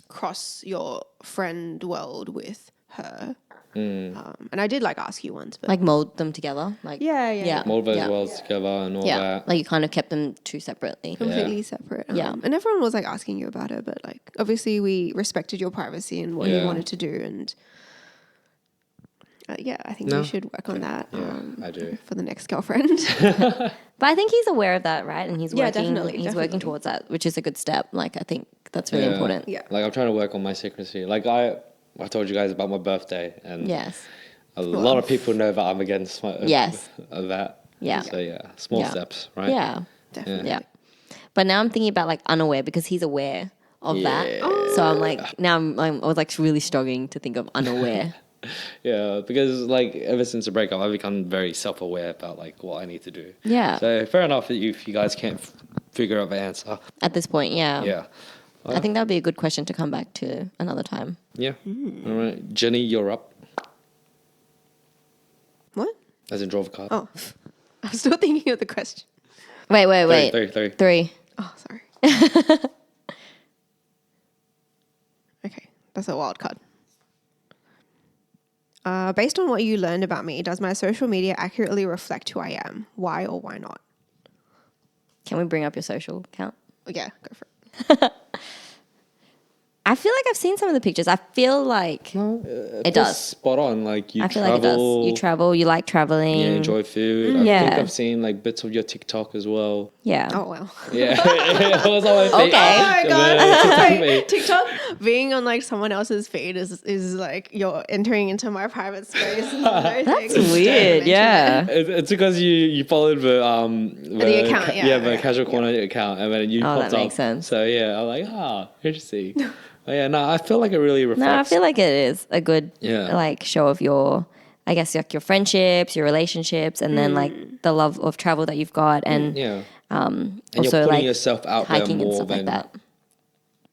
cross your friend world with her. And I did like ask you once, but Like mold them together. Like yeah. Mold those Yeah. worlds together and all Yeah. that. Like you kind of kept them two separately. completely separate. Yeah. And everyone was like asking you about it, but like obviously we respected your privacy and what Yeah. you wanted to do. And yeah, I think No. you should work on that Yeah, I do. for the next girlfriend. But I think he's aware of that, right? And he's Yeah, working. definitely, He's working definitely. towards that, which is a good step. Like I think that's really Yeah. important. Yeah. Like I'm trying to work on my secrecy. Like I told you guys about my birthday, and Yes. a lot of people know that I'm against Yes. that. Yeah. So yeah, small Yeah. steps, right? Yeah. Definitely. Yeah. But now I'm thinking about like unaware because he's aware of that. Yeah. So I'm like now I was like really struggling to think of unaware. Yeah, because like ever since the breakup, I've become very self-aware about like what I need to do. Yeah. So fair enough if you guys can't figure out the answer. At this point, yeah. Yeah. I think that would be a good question to come back to another time. Yeah. All right, Jenny, you're up. What? As in draw the card. Oh, I'm still thinking of the question. Wait. Three. 3. Oh, sorry. Okay, that's a wild card. Based on what you learned about me, does my social media accurately reflect who I am? Why or why not? Can we bring up your social account? Oh, yeah, go for it. I feel like I've seen some of the pictures. I feel like it does. Spot on. Like you I feel travel. like it does. You travel, you like traveling. You enjoy food. I Yeah. think I've seen like bits of your TikTok as well. Yeah. Oh, wow. Yeah. It was on my feed. Okay. Oh my Yeah, god! TikTok Wait, feed. TikTok being on like someone else's feed is like you're entering into my private space. That's weird. Yeah. It's because you followed the account, yeah, the yeah. casual corner account, and then you Oh, popped that up. makes sense. So yeah, I'm like, interesting. But yeah, no, I feel like it really reflects. No, I feel like it is a good Yeah. like show of your, I guess like your friendships, your relationships, and then like the love of travel that you've got, and yeah, and also you're putting like yourself out there hiking and more stuff like than that.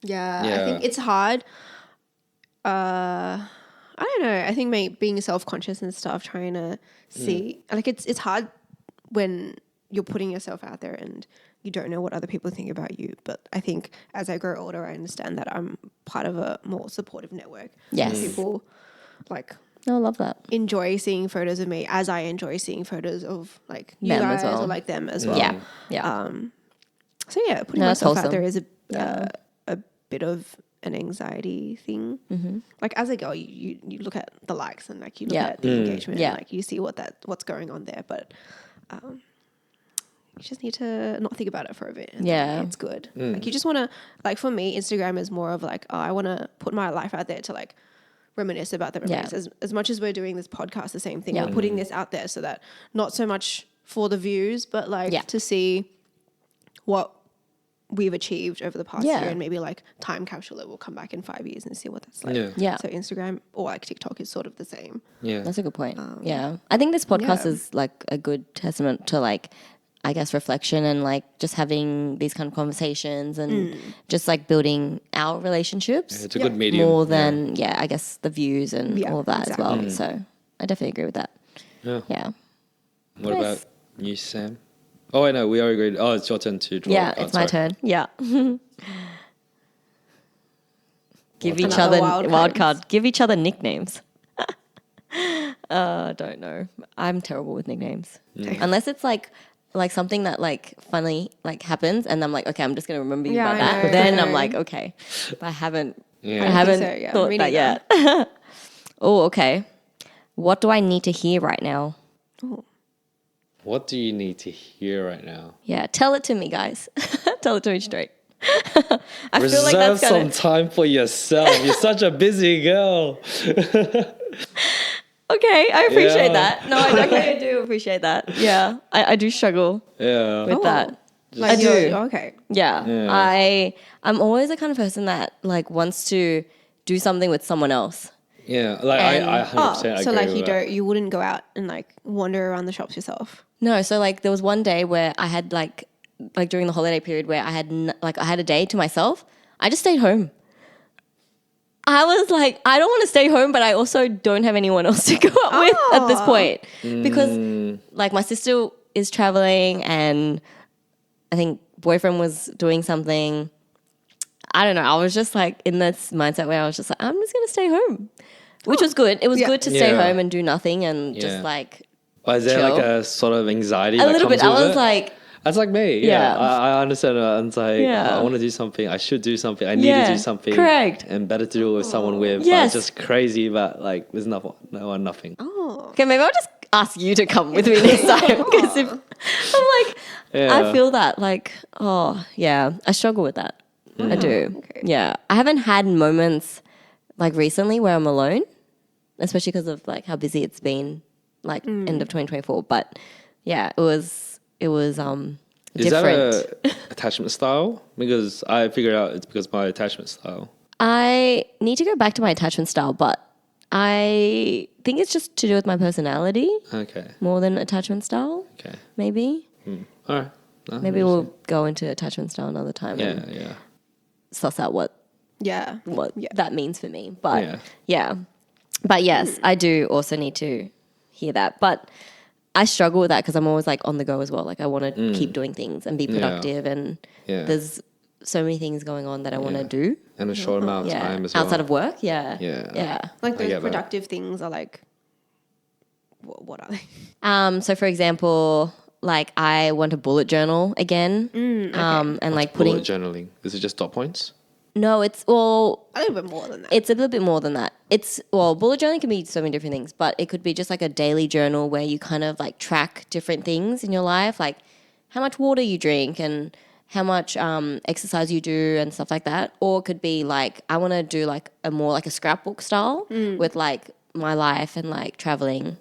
Yeah, Yeah. I think it's hard. I don't know. I think being self-conscious and stuff, trying to see like it's hard when you're putting yourself out there and you don't know what other people think about you. But I think as I grow older, I understand that I'm part of a more supportive network. Yes. People like No, I love that. enjoy seeing photos of me as I enjoy seeing photos of like you Them guys as well. or like them as well. Yeah. So yeah, putting No, that's myself out wholesome. there is a bit of an anxiety thing. Mm-hmm. Like as a girl, you look at the likes and like you look Yeah. at the engagement Yeah. and like you see what's going on there, but you just need to not think about it for a bit. And Yeah. it's good. Like you just want to, like for me, Instagram is more of like, oh, I want to put my life out there to like reminisce about the memories. As much as we're doing this podcast, the same thing. Yeah. We're putting this out there so that not so much for the views, but like to see what we've achieved over the past year, and maybe like time capsule it. We'll come back in 5 years and see what that's like. Yeah. So Instagram or like TikTok is sort of the same. Yeah. That's a good point. Yeah. I think this podcast is like a good testament to like, I guess, reflection and like just having these kind of conversations and just like building our relationships. It's a good medium. More than, I guess the views and all of that exactly. as well. So I definitely agree with that. Yeah. Nice. What about you, Sam? Oh, I know. We already agreed. Oh, it's your turn to draw. Yeah, Oh, it's my sorry. turn. Yeah. Give each Another other wild card. Give each other nicknames. Don't know. I'm terrible with nicknames. Unless it's like something that like funny like happens and I'm like, okay, I'm just gonna remember you by I that. know, Then I I'm know. like, okay. But I haven't Yeah. I I haven't think so, yeah. thought Me that neither. yet. Oh, okay. What do I need to hear right now? What do you need to hear right now? Yeah, tell it to me, guys. Tell it to me straight. I feel Reserve like that's some gonna time for yourself. You're such a busy girl. Okay, I appreciate Yeah. that. No, I do appreciate that. Yeah, I do struggle Yeah. with that. Like I do. Okay. Yeah. Yeah. I'm always the kind of person that like wants to do something with someone else. Yeah. Like And- I 100% agree So like with that. you wouldn't go out and like wander around the shops yourself. No, so like there was one day where I had like during the holiday period where I had I had a day to myself. I just stayed home. I was like, I don't want to stay home, but I also don't have anyone else to go out with at this point because like my sister is traveling and I think boyfriend was doing something. I don't know. I was just like in this mindset where I was just like, I'm just going to stay home, which was good. It was good to stay Yeah. home and do nothing and just Yeah. like But is there chill. like a sort of anxiety a that little comes bit. I with was it? like, That's like me. Yeah. Yeah. I understand. It's like, Yeah. I want to do something. I should do something. I need Yeah, to do something. correct. And better to do it with someone with. Yes. But it's just crazy, but like there's no one, nothing. okay, maybe I'll just ask you to come with me next time because if I'm like, Yeah. I feel that like, oh yeah, I struggle with that. I do. okay. Yeah, I haven't had moments like recently where I'm alone, especially because of like how busy it's been, like end of 2024. But yeah, it was Is different. that a attachment style? Because I figured out it's because my attachment style. I need to go back to my attachment style, but I think it's just to do with my personality Okay. more than attachment style. Okay. Maybe. All right. No, Maybe we'll go into attachment style another time Yeah. and Yeah. suss out what Yeah. that means for me. But Yeah. yeah. But yes, I do also need to hear that. But I struggle with that because I'm always like on the go as well. Like I want to keep doing things and be productive and Yeah. there's so many things going on that I want to do. And a short amount of Yeah. time as well. Outside of work. Yeah. Yeah. Yeah. Like I those get that. productive things are like, what are they? So for example, like I want to bullet journal again. And like putting Bullet journaling. Is it just dot points? no, it's all A little bit more than that. it's a little bit more than that. It's bullet journaling can be so many different things, but it could be just like a daily journal where you kind of like track different things in your life, like how much water you drink and how much exercise you do and stuff like that. Or it could be like I want to do like a more like a scrapbook style with like my life and like traveling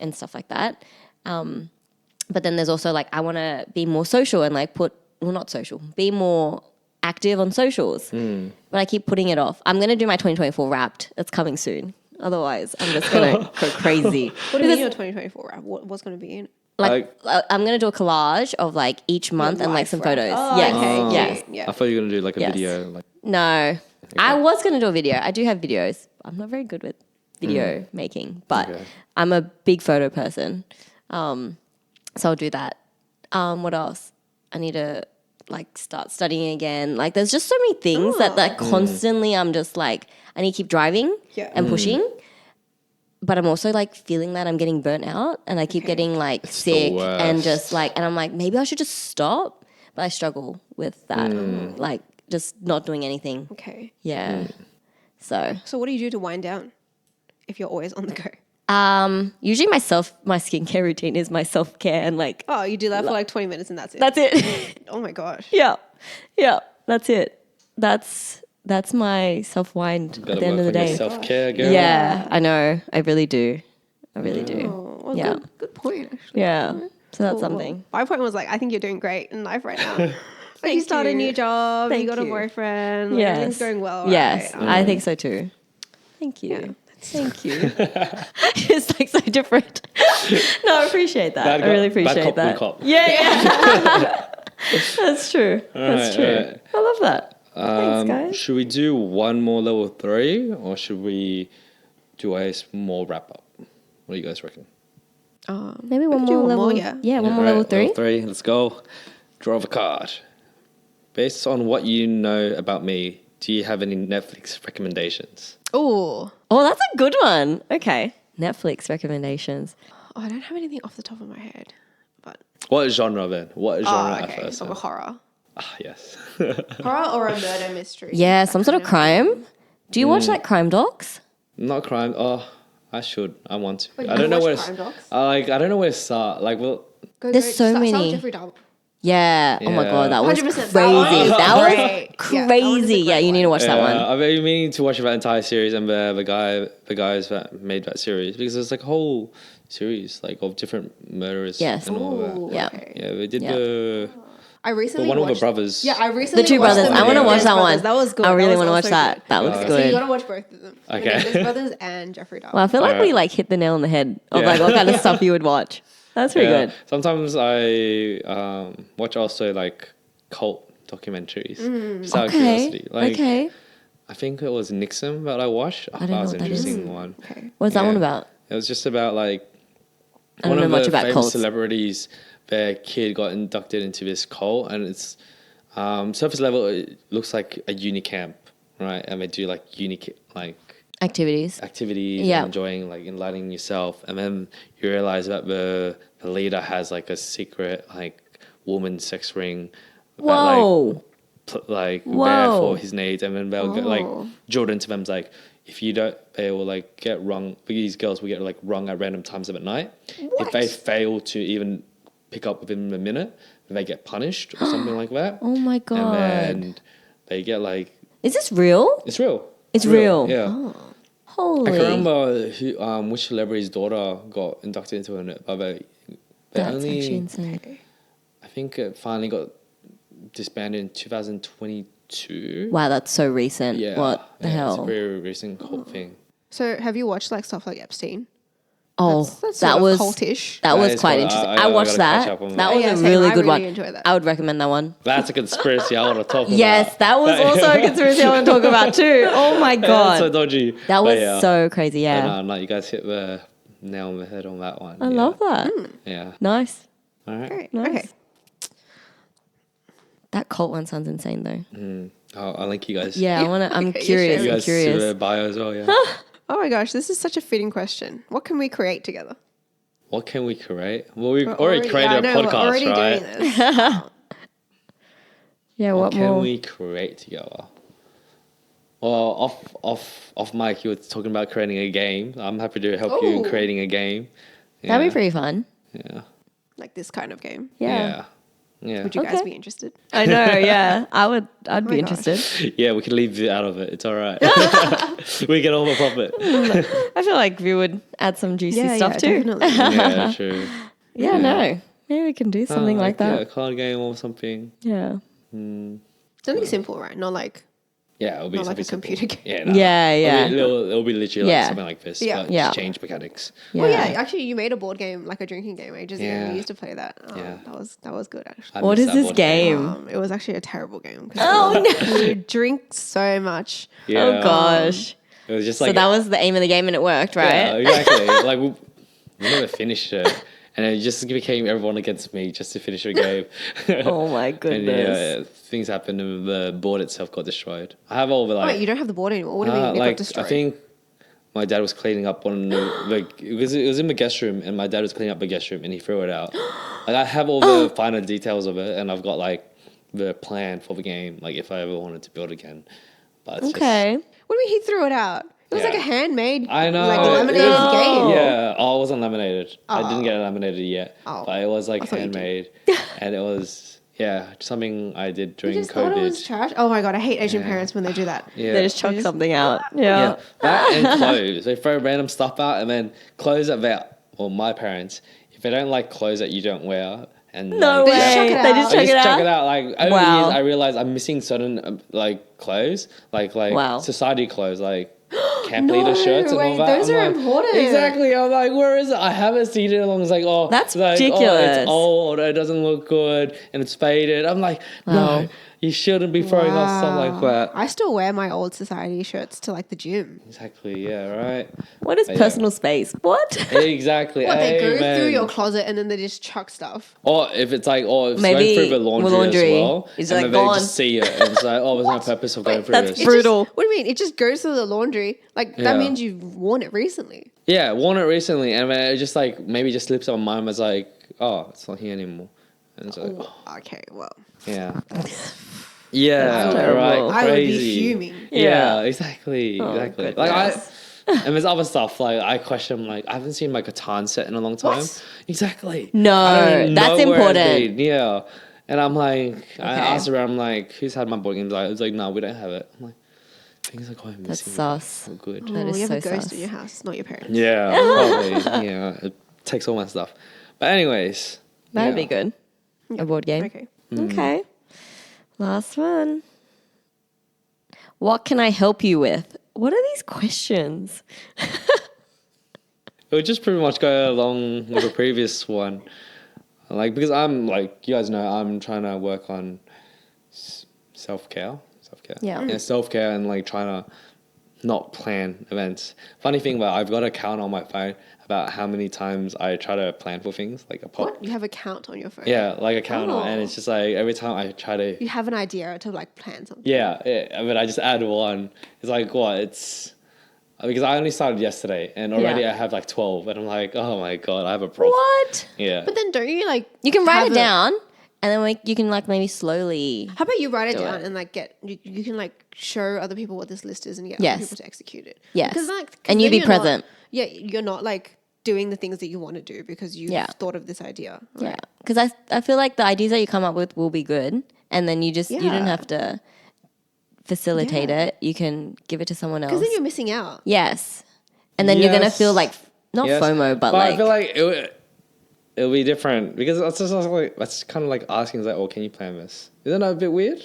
and stuff like that. But then there's also like I want to be more social and like not social, be more active on socials. But I keep putting it off. I'm going to do my 2024 Wrapped. It's coming soon. Otherwise, I'm just going to go crazy. What do you mean your 2024 wrap? What's going to be in it? Like I'm going to do a collage of like each month and like life some wrap. photos. Oh, yes. okay. Yes. Yeah. I thought you were gonna do like a Yes. video. Like No. I was going to do a video. I do have videos. I'm not very good with video making, but Okay. I'm a big photo person. So I'll do that. What else? I need to like start studying again. Like there's just so many things that like constantly I'm just like I need to keep driving Yeah. and pushing. But I'm also like feeling that I'm getting burnt out and I keep getting like the sick and worst. just like and I'm like maybe I should just stop. But I struggle with that. Like just not doing anything. Okay. Yeah. So So what do you do to wind down if you're always on the go? usually my skincare routine is my self-care and like Oh, you do that for like 20 minutes and that's it. that's it. Oh my gosh. Yeah. That's it. That's my self-wind at the end of the day. Self care, girl. Yeah, I know. I really do. Oh, well, Yeah. good point, actually. Yeah. So that's Cool. something. My point was like, I think you're doing great in life right now. Like you started a new job, Thank you got a you. boyfriend, like, everything's going well. Yes, Right? I think so too. Thank you. Yeah. Thank you. It's like so different. No, I appreciate that. I really appreciate cop, that. good cop. Yeah. That's true. That's true. Alright. I love that. Thanks, guys. Should we do one more level 3 or should we do a small wrap up? What do you guys reckon? Maybe one do more one level. more, yeah. One more level 3. Level 3, let's go. Draw a card. Based on what you know about me, do you have any Netflix recommendations? Oh, That's a good one. Okay. Netflix recommendations. I don't have anything off the top of my head, but What genre then? What genre at okay, first? so a horror, Yes. horror or a murder mystery. Yeah, some sort of crime. Do you watch like crime docs? Not crime. Oh, I should. I want to. Wait, I you don't know watch where. crime docs? I don't know where to start. Like, well, There's so start many. with Jeffrey Dahmer. Yeah. Oh my Yeah. god, that was 100%. crazy. That one is That was great. crazy. Yeah, that one is a Yeah, great you need to watch that one. I've been meaning to watch that entire series and the guys that made that series because it's like a whole series like of different murderers. Yes. And all that. Ooh, Yeah. okay. Yeah, they did Yeah. I recently one of the watched brothers. Yeah, I recently The two watched brothers. the I want to watch Menendez that brothers. one. That was good. I really want to watch that. That looks Okay. So you good. gotta watch both of them. Okay. Menendez brothers and Jeffrey Dahmer. Well, I feel like we Alright. like hit the nail on the head of Yeah. like what kind of stuff you would watch. That's pretty good. Sometimes I watch also like cult documentaries. Just out of Okay. curiosity. Like, Okay. I think it was Nixon that I watched. don't that know was what an that is. interesting one. Okay. What's that Yeah. one about? It was just about like I one don't of know much the about famous cults. celebrities. Their kid got inducted into this cult, and it's surface level. It looks like a uni camp, right? And they do like like Activities. activities, Yeah. and enjoying like enlightening yourself, and then you realize that the leader has like a secret like woman sex ring. That, Whoa. like there Whoa. for his needs, and then they'll get like Oh. drilled into them's like if you don't, they will like get rung. These girls will get like rung at random times of at night. If they fail to even pick up within a minute, then they get punished or something like that. Oh my god. And then they get like Is this real? it's real. It's real. Yeah. Holy. I can't remember which celebrity's daughter got inducted into it, but they That's only actually insane. I think it finally got disbanded in 2022. Wow, that's so recent. Yeah. What the yeah, It's a hell? very recent cult thing. So have you watched like stuff like Epstein? Oh, That's that sort of was cultish. that That was is quite quite- interesting. I I gotta watched catch that. up on That that. was Yeah, a same. really I good one. really enjoyed that. I would recommend that one. That's a conspiracy I want to talk about. Yes, that was also a conspiracy I want to talk about too. Oh my That's so god, dodgy. that was But yeah. so crazy. But Yeah, no, you guys hit the nail on the head on that one. I love that. Yeah. Nice. All right. Great. Nice. Okay. That cult one sounds insane though. I'll link you guys. Yeah, I want to. I'm Okay, you curious. should. You I'm guys see the curious. bio as well. Yeah. Oh my gosh, this is such a fitting question. What can we create together? What can we create? Well, we've We're already created yeah, I a know, we're podcast, already right? doing this. Yeah, What what can more? we create together? Well, off mic, you were talking about creating a game. I'm happy to help you in Ooh. creating a game. That'd be Yeah. pretty fun. Yeah. Like this kind of game. Yeah. Yeah. Would you guys Okay. be interested? I know. Yeah, I would. I'd be my gosh. interested. Yeah, we can leave it out of it. It's all right. We get all the profit. I feel like we would add some juicy stuff too. Definitely. Yeah, true. Yeah, no. Maybe we can do something like Yeah, a that. card game or something. Yeah. Something simple, right? Not like Yeah, it'll be Not like a something computer simple. game. Yeah, no. Yeah, It'll be literally like Yeah. something like this. Yeah. But Yeah. just change mechanics. Yeah. Well, yeah, actually, you made a board game, like a drinking game, ages ago. Yeah. We used to play that. Yeah. That was good actually. I What miss is that this board game? It was actually a terrible game. 'Cause Oh, we drink so much. Yeah. Oh gosh. It was just So like that was the aim of the game and it worked, Yeah, right? exactly. Like we never finished it, and it just became everyone against me just to finish the game. Oh my And goodness. yeah, things happened, and the board itself got destroyed. I have all the like. Wait, you don't have the board anymore. What do you mean? It got like destroyed? I think my dad was cleaning up on the like it was in the guest room, and my dad was cleaning up the guest room, and he threw it out. Like I have all the finer details of it, and I've got like the plan for the game, like if I ever wanted to build again. But it's Okay. What do you mean he threw it out? It was Yeah. like a handmade, I know. like It laminated was- game. Yeah, oh, it wasn't laminated. I didn't get it laminated yet, Oh. but it was like I thought you did. handmade, and it was something I did You during just thought it was COVID. trash? Oh my God, I hate Asian Yeah. parents when they do that. Yeah, They just chuck something out. yeah, Yeah. that and clothes. They throw random stuff out, and then clothes that my parents, if they don't like clothes that you don't wear, and No like, They just chuck way. it They out. just I chuck just it chuck out. it out. Like over Wow. the years, I realized I'm missing certain like clothes, like Wow. society clothes, like camp No leader shirts and all way, that. those I'm are like, important. Exactly. I'm like, where is it? I haven't seen it in a long. It's like, oh, That's like, Oh, ridiculous. it's old. It doesn't look good, and it's faded. I'm like, Wow. no, you shouldn't be throwing off stuff like that. I still wear my old society shirts to like the gym. Exactly. Yeah. Right. What is Yeah. personal space? What? Exactly. What, they go Amen. through your closet and then they just chuck stuff. Or if it's like, or if Maybe it's going through the laundry, as well, it's and like then they gone. just see it, and it's like, oh, there's no purpose of going through that's this. It Brutal. Just, what do you mean? It just goes through the laundry. Like, Yeah. that means you've worn it recently. Yeah, worn it recently, and then it just like maybe just slips on my mind. It's like, oh, it's not here anymore, and it's like, oh, Okay, well. yeah, yeah, That's terrible. right, I would be crazy. fuming. Yeah, exactly, Oh, exactly. goodness. And there's other stuff like I question like I haven't seen my Catan set in a long time. What? Exactly. No, I don't even that's know where it's important. been. Yeah, and I'm like, I Okay. asked around, I'm like, who's had my board games? Like, it's like, no, we don't have it. I'm like, things are going That's missing. sus. Oh, good. That Oh, is you have so a ghost sus. in your house, not your parents. Yeah, probably. Yeah, it takes all my stuff. But anyways, That'd yeah. be good. A board game. Okay. Okay. Last one. What can I help you with? What are these questions? It would just pretty much go along with the previous one. Like, because I'm, like, you guys know, I'm trying to work on self-care. Yeah. Self-care and, like, trying to not plan events. Funny thing, but I've got a count on my phone about how many times I try to plan for things, like a pop. What? You have a count on your phone? Yeah, like a counter. Oh. And it's just, like, every time I try to... You have an idea to like plan something. Yeah, I mean, I just add one. It's like, what? It's... Because I only started yesterday, and already Yeah. I have, like, 12. And I'm like, oh, my God, I have a problem. What? Yeah. But then don't you like... You can write have it down and then you can like maybe slowly. How about you write it Do down it. and like you can like show other people what this list is and get Yes. other people to execute it. Yes. Because like... 'cause And you then be you're not- present. yeah, you're not like doing the things that you want to do because you've Yeah. thought of this idea. Yeah. Because I feel like the ideas that you come up with will be good. And then you don't Yeah. have to facilitate Yeah. it. You can give it to someone else. Because then you're missing out. Yes. And then you're going to Yes. feel like, not Yes. FOMO, but I like. feel like it'll be different because that's kind of like asking, like, oh, can you plan this? Isn't that a bit weird?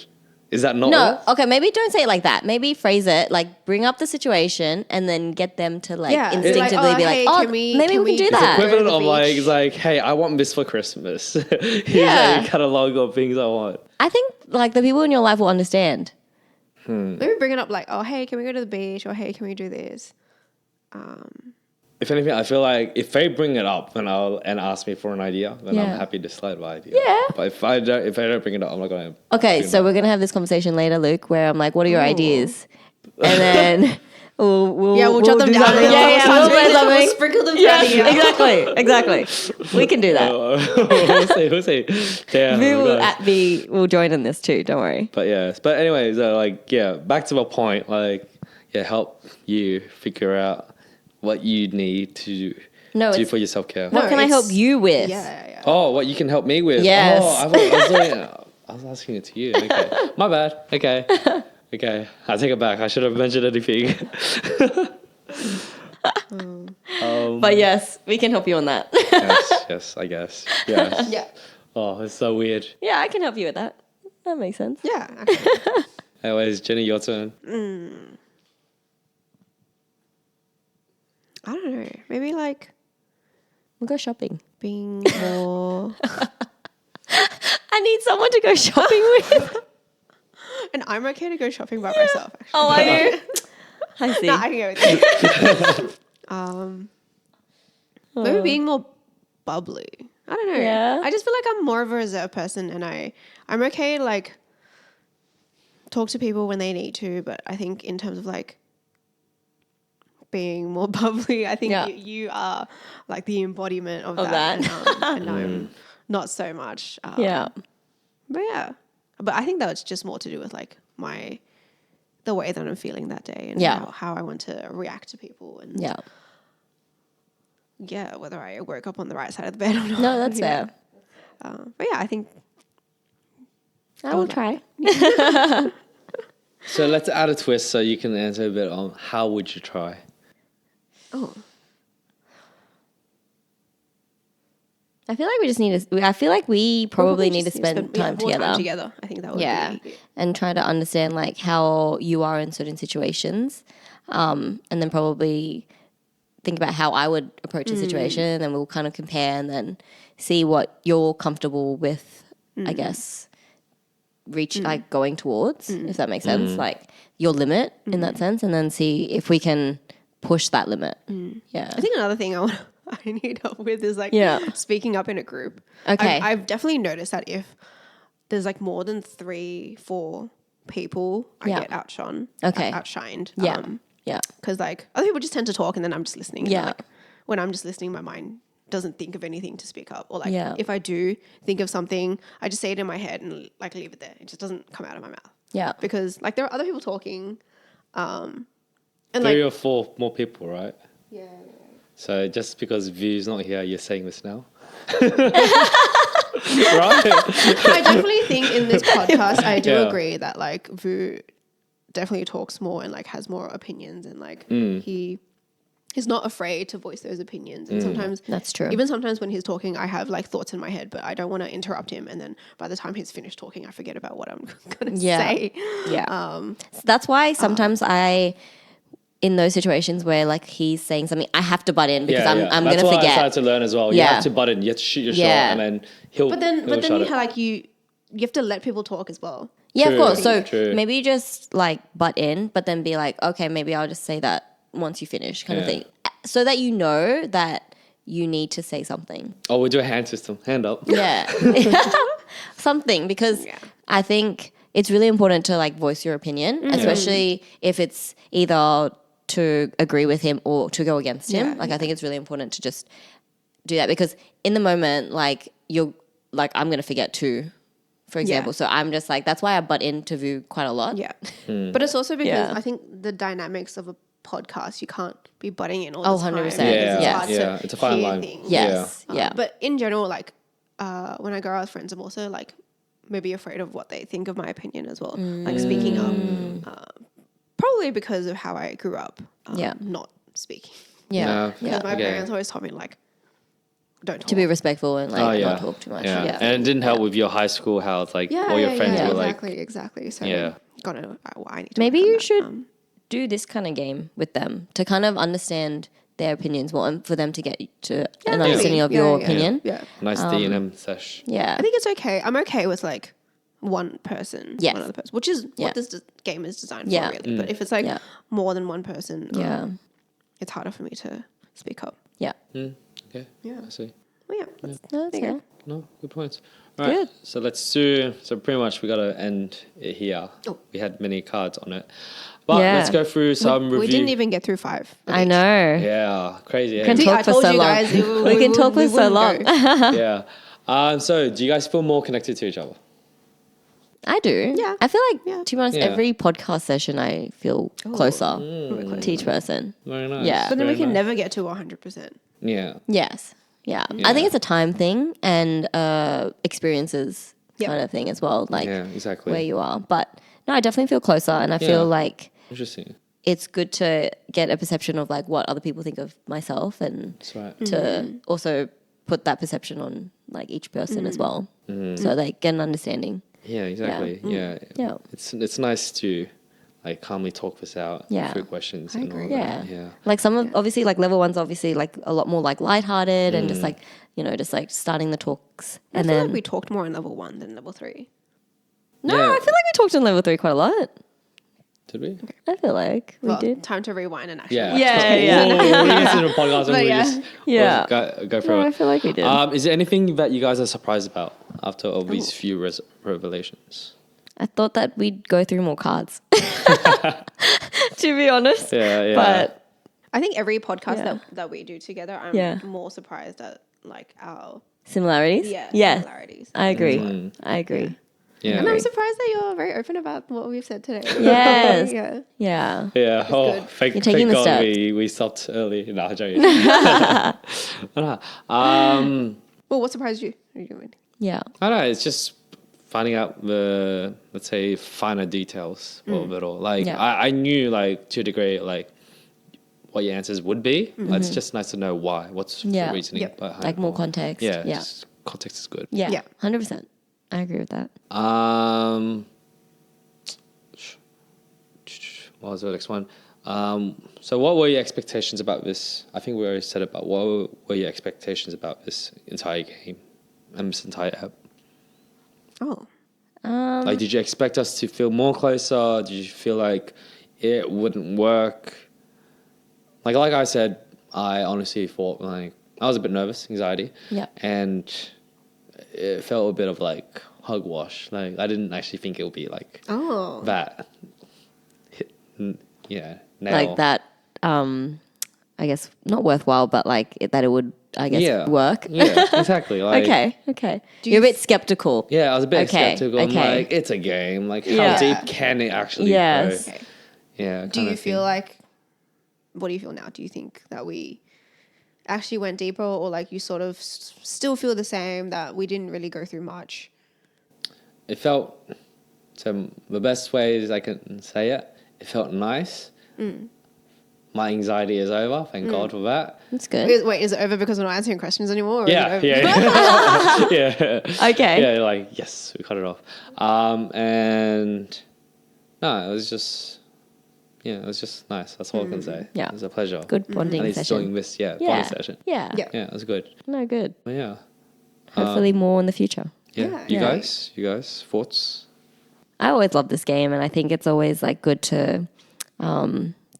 Is that not No, weird? okay, maybe don't say it like that. Maybe phrase it like bring up the situation and then get them to like Yeah, it's instinctively like, be oh, like, hey, oh, can we- maybe can we can we- do It's that. Go to Equivalent the of like, beach. it's like, hey, I want this for Christmas. Here's Yeah. a catalog of things I want. I think like the people in your life will understand. Maybe bring it up like, oh, hey, can we go to the beach? Or hey, can we do this? If anything, I feel like if they bring it up and ask me for an idea, then Yeah. I'm happy to slide by idea. Yeah. But if I don't bring it up, I'm not gonna. Okay, bring it so up. we're gonna have this conversation later, Luke, where I'm like, what are your Ooh. ideas? And then we'll jot them do down. something. and Yeah, we'll we'll play we'll something. sprinkle them Yes, throughout the year. exactly. We can do that. We'll see. Damn. We will guys. will join in this too. Don't worry. But yes, but anyways, like back to the point. Like help you figure out what you need to No, do it's- for your self care. What can I help it's- you with? Yeah. Oh, what you can help me with? Yes. Oh, I was asking it to you. Okay, my bad. Okay. I take it back. I should have mentioned anything. But yes, we can help you on that. yes, I guess. Yes. Yeah. Oh, it's so weird. Yeah, I can help you with that. That makes sense. Yeah. Actually. Anyways, Jenny, your turn. I don't know. Maybe like We'll go shopping. being more. I need someone to go shopping with. And I'm okay to go shopping by myself. Actually. Oh, are you? I see. No, I can go with you. Maybe being more bubbly. I don't know. Yeah. I just feel like I'm more of a reserved person, and I'm okay to like talk to people when they need to, but I think in terms of like being more bubbly, I think Yeah. you are like the embodiment of Of that. that. And I'm not so much. Yeah. But yeah. But I think that's just more to do with like the way that I'm feeling that day and how I want to react to people and whether I woke up on the right side of the bed or not. No, that's fair. But yeah, I think I will try. So let's add a twist so you can answer a bit on how would you try. Oh, I feel like we just need to. I feel like we probably need to spend time more together. Time together. I think that would be. And try to understand like how you are in certain situations, and then probably think about how I would approach a situation, and then we'll kind of compare and then see what you're comfortable with. I guess like going towards, if that makes sense, like your limit in that sense, and then see if we can push that limit. Yeah, I think another thing I need help with is like speaking up in a group. Okay. I've definitely noticed that if there's like more than 3-4 people, I get outshined. Yeah. Yeah. Because like other people just tend to talk and then I'm just listening. Yeah. And like, when I'm just listening, my mind doesn't think of anything to speak up. Or like if I do think of something, I just say it in my head and like leave it there. It just doesn't come out of my mouth. Yeah. Because like there are other people talking. And 3 or 4 more people, right? Yeah. So just because View's not here, you're saying this now? Right? I definitely think in this podcast, I do agree that like Vu definitely talks more and like has more opinions and like he is not afraid to voice those opinions. And sometimes that's true. Even sometimes when he's talking, I have like thoughts in my head, but I don't want to interrupt him. And then by the time he's finished talking, I forget about what I'm going to say. Yeah. So that's why sometimes in those situations where like he's saying something, I have to butt in because I'm going to forget. That's why I started to learn as well. You have to butt in. You have to shoot your shot and then he'll But then shut you it. have like you have to let people talk as well. Yeah, True, of course. So true. maybe you just like butt in, but then be like, okay, maybe I'll just say that once you finish kind of thing. So that you know that you need to say something. Oh, we'll do a hand system. Hand up. Yeah. Something, because I think it's really important to like voice your opinion, especially if it's either to agree with him or to go against him. I think it's really important to just do that because in the moment, like you're like, I'm going to forget too, for example. So I'm just like, that's why I butt into Vu quite a lot. Yeah. But it's also because I think the dynamics of a podcast, you can't be butting in all the time. 100%. Yeah. It's a fine line. Yes. Yeah. But in general, like when I go out with friends, I'm also like maybe afraid of what they think of my opinion as well. Like speaking up. Probably because of how I grew up not speaking. Yeah. Because my parents always told me like, don't talk. To be respectful and like not talk too much. Yeah. And it didn't help with your high school how it's like all your friends were like. Exactly. So I need to maybe work on you that. should do this kind of game with them to kind of understand their opinions more and for them to get to an understanding of your opinion. Yeah. Nice D&M sesh. Yeah. I think it's okay. I'm okay with like one person, one other person, which is what this game is designed for, really. But if it's like more than one person, it's harder for me to speak up. Yeah. Okay. Yeah. I see. Well, yeah. No, that's fair. No, good points. All right. So let's do. So pretty much we got to end it here. Oh. We had many cards on it, but let's go through some review. We didn't even get through 5. I know. Yeah, crazy. Can Eh? talk for so long. We can talk for so long. Yeah. So do you guys feel more connected to each other? I do. Yeah. I feel like, to be honest, every podcast session I feel closer to each person. Very nice. Yeah. But then we can nice. never get to 100%. Yeah. Yes. Yeah. I think it's a time thing and experiences kind of thing as well. Like exactly. where you are. But no, I definitely feel closer and I feel like Interesting. it's good to get a perception of like what other people think of myself and That's right. to also put that perception on like each person as well. So they get an understanding. Yeah, exactly. Yeah. Yeah. It's nice to like calmly talk this out through questions and all that. Yeah. Like some of obviously like level 1's obviously like a lot more like lighthearted and just like, you know, just like starting the talks. I And feel then like we talked more in level 1 than level 3. No, I feel like we talked in level 3 quite a lot. Did we? I feel like we did. Time to rewind and actually Yeah. watch Yeah. We listen to a podcast and we just Yeah. go through No, I it. feel like we did. Is there anything that you guys are surprised about after all these few revelations? I thought that we'd go through more cards. To be honest. Yeah. But I think every podcast that we do together, I'm Yeah. more surprised at like our similarities? similarities. I agree. I agree. Yeah. And I'm surprised that you're very open about what we've said today. Yes. Yeah. Yeah. Yeah. Oh, good. thank You're taking God the steps. we stopped early. No, I'm joking. Well, what surprised you? Yeah. I don't know. It's just finding out the, let's say, finer details of it all. Like, Yeah. I knew, like, to a degree, like, what your answers would be. It's just nice to know why. What's Yeah. the reasoning Yep. behind Like it more all. context. Yeah. Yeah. Just context is good. Yeah. Yeah. 100%. I agree with that. What was the next one? So what were your expectations about this? I think we already said it, but what were your expectations about this entire game and this entire app? Oh. Like, did you expect us to feel more closer? Did you feel like it wouldn't work? Like I said, I honestly thought, like, I was a bit nervous, anxiety. Yeah. And it felt a bit of like hogwash. Like, I didn't actually think it would be like Oh. that. Yeah. Nail. Like that, I guess, not worthwhile, but like that it would, I guess, work. Yeah, exactly. Like, Okay. You're a bit skeptical. Yeah, I was a bit Okay, skeptical. I'm okay. like, it's a game. Like, how Yeah. deep can it actually Yes. go? Okay. Yeah. Do you feel like, what do you feel now? Do you think that we actually went deeper, or like you sort of still feel the same, that we didn't really go through much? It felt, so the best way is I can say it, it felt nice. My anxiety is over. Thank God for that. That's good. Wait, is it over because we're not answering questions anymore? Or Yeah, is it over? yeah. Okay. Yeah, like, yes, we cut it off. And no, it was just nice. That's all I can say. Yeah. It was a pleasure. Good bonding And it's doing session. this, Yeah. bonding session. Yeah. Yeah. Yeah, it was good. No, good. But yeah. Hopefully more in the future. Yeah. Yeah. You Yeah. guys, thoughts? I always love this game, and I think it's always like good to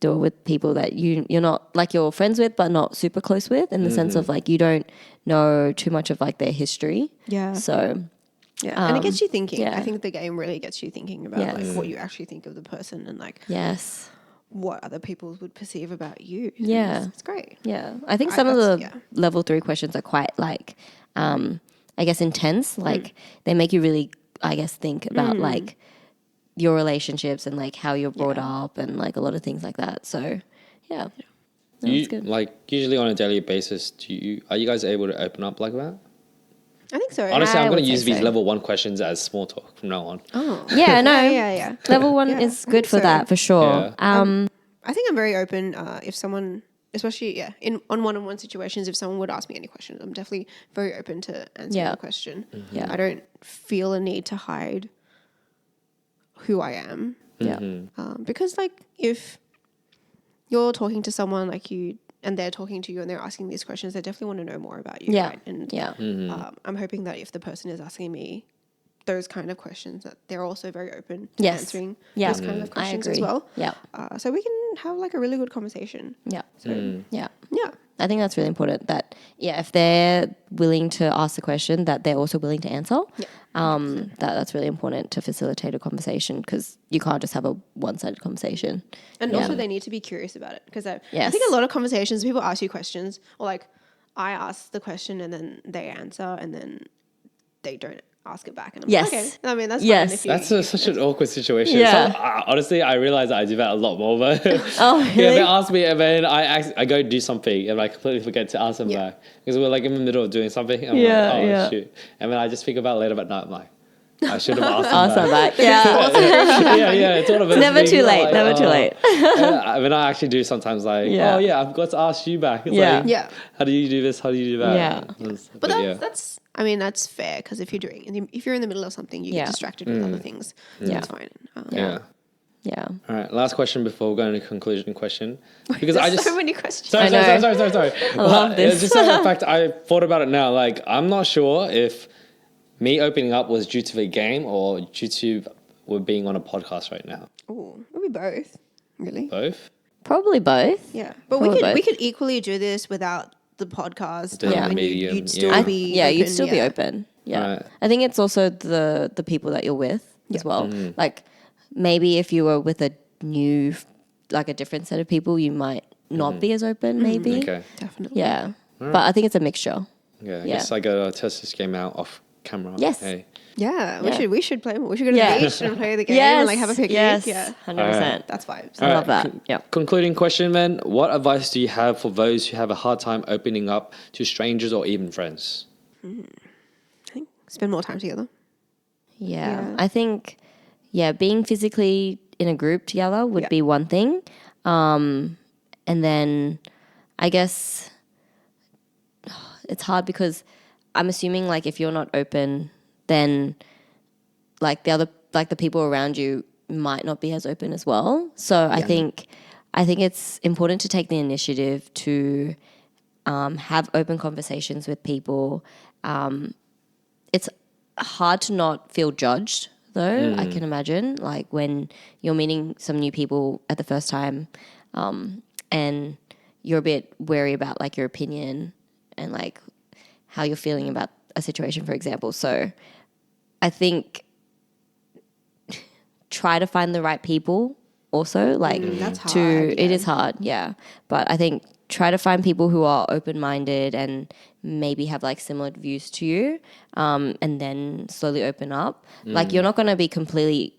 do it with people that you're not like you're friends with, but not super close with, in the sense of like you don't know too much of like their history. Yeah. So Yeah. And it gets you thinking. yeah. I think the game really gets you thinking about Yes. like what you actually think of the person, and like yes, what other people would perceive about you. And Yeah. It's great. yeah. I think some of that's- the yeah. level 3 questions are quite like, I guess, intense. Like they make you really, I guess, think about like your relationships and like how you're brought up and like a lot of things like that. So yeah, no, You, it's good. like, usually on a daily basis, are you guys able to open up like that? I think so. Honestly, I'm I going would to use say these so. level 1 questions as small talk from now on. Oh. Yeah, no. Yeah. Level 1 Yeah, is I good think for so. that for sure. Yeah. I think I'm very open if someone, especially on one-on-one situations, if someone would ask me any questions, I'm definitely very open to answering Yeah. the question. Yeah. I don't feel a need to hide who I am, Yeah. because like if you're talking to someone like you and they're talking to you and they're asking these questions, they definitely want to know more about you. Yeah. Right? And Yeah. I'm hoping that if the person is asking me those kind of questions, that they're also very open to Yes. answering Yeah. those kind of I questions agree. as well. Yeah. So we can have like a really good conversation. Yeah. So Yeah. yeah. I think that's really important that, if they're willing to ask the question, that they're also willing to answer. Yeah. That's really important to facilitate a conversation, because you can't just have a one-sided conversation. And Yeah. also they need to be curious about it, because I Yes. think a lot of conversations people ask you questions, or like I ask the question and then they answer and then they don't ask it back, and I'm Yes. like, okay. I mean, that's Yes. fine if you, That's such an awkward situation. Yeah. So, honestly, I realize that I do that a lot more. But Oh, yeah, really? they ask me, and then I go do something, and I completely forget to ask them Yeah. back, because we're like in the middle of doing something. And I'm Yeah, like, oh yeah. shoot! And then I just think about it later at night. I'm like, I should have asked them Awesome. back. Yeah. yeah. It's all of it. Never too late. Never too late. I mean, I actually do sometimes like, Yeah. oh yeah, I've got to ask you back. It's Yeah. like, Yeah. how do you do this? How do you do that? Yeah. But yeah. that's I mean, that's fair, because if you're in the middle of something, you Yeah. get distracted with other things. So Yeah. that's fine. Yeah. Yeah. All right. Last question before we go into conclusion question. Because I There's just so many questions. Sorry. I know. Sorry. I love this. It's just the fact I thought about it now. Like, I'm not sure if me opening up was due to the game or due to we're being on a podcast right now. Ooh, maybe both. Really? Both. Probably both. Yeah, but Probably we both. could equally do this without the podcast. The and medium, you'd still yeah. be You'd open, still be open. Yeah. Right. I think it's also the people that you're with as well. Mm-hmm. Like maybe if you were with a new, like a different set of people, you might not be as open, maybe. Mm-hmm. Okay. Definitely. Yeah. But I think it's a mixture. Yeah. I Yeah. guess I gotta test this game out off camera. Yes. Hey. Yeah, Yeah. we should play more. We should go to Yeah. the beach and play the game and like have a picnic. Yes. Yeah, 100%. that's vibes. I love that. Yeah. Concluding question, then. What advice do you have for those who have a hard time opening up to strangers or even friends? I think spend more time together. Yeah. Yeah. I think, being physically in a group together would Yeah. be one thing. And then I guess it's hard because I'm assuming like if you're not open, then like the people around you might not be as open as well. So I think it's important to take the initiative to have open conversations with people. It's hard to not feel judged though, I can imagine, like when you're meeting some new people at the first time, and you're a bit wary about like your opinion and like how you're feeling about a situation, for example. So I think try to find the right people also, like That's hard. it is hard, yeah. But I think try to find people who are open-minded and maybe have like similar views to you, and then slowly open up. Like you're not going to be completely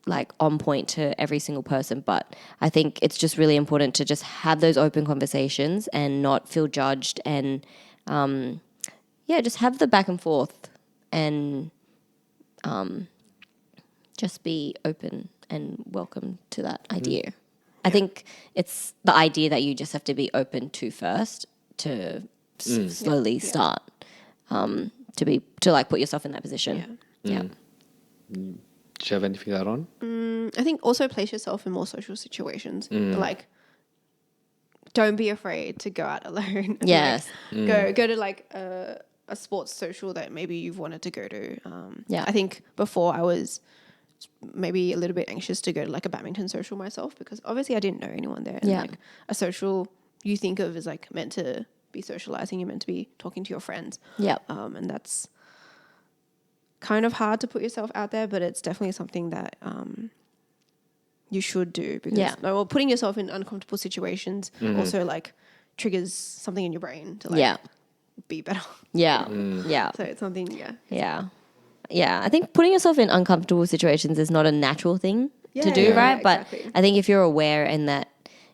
like on point to every single person, but I think it's just really important to just have those open conversations and not feel judged, and just have the back and forth and just be open and welcome to that idea. I think it's the idea that you just have to be open to first to slowly start to like put yourself in that position. Yeah. Do you have anything to add on? I think also place yourself in more social situations. Like, don't be afraid to go out alone. Yes. Like, go to like a sports social that maybe you've wanted to go to. I think before I was maybe a little bit anxious to go to like a badminton social myself because obviously I didn't know anyone there. And like a social you think of as like meant to be socializing, you're meant to be talking to your friends. Yeah. And that's kind of hard to put yourself out there, but it's definitely something that you should do because putting yourself in uncomfortable situations also like triggers something in your brain to like be better. Yeah. Yeah. So it's something, Yeah, I think putting yourself in uncomfortable situations is not a natural thing to do, yeah, right? exactly. But I think if you're aware and that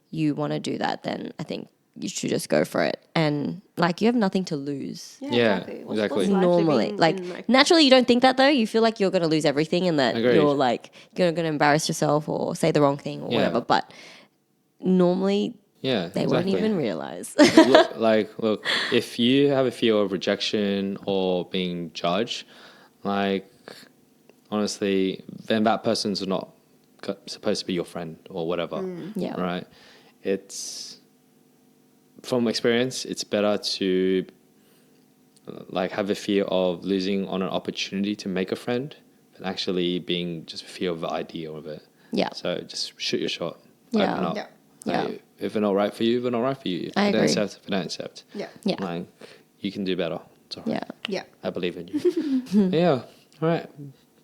you want to do that, then I think you should just go for it. And like you have nothing to lose. Yeah, exactly. exactly. What's life Normally, living like in, naturally, you don't think that though. You feel like you're going to lose everything and that Agreed. you're like going to embarrass yourself or say the wrong thing or whatever. But normally, they won't even realize. Look, if you have a fear of rejection or being judged, like, honestly, then that person's not supposed to be your friend or whatever. Yeah. Right? It's, from experience, it's better to, like, have a fear of losing on an opportunity to make a friend than actually being just fear of the idea of it. Yeah. So just shoot your shot. Yeah. Open up. Yeah. Like, if they're not right for you, they're not right for you. If I they don't agree. accept, they don't accept. Yeah. Yeah. Like, you can do better. It's all right. Yeah. Yeah. I believe in you. Yeah. All right.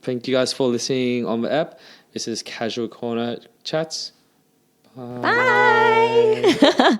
Thank you guys for listening on the app. This is Casual Corner Chats. Bye.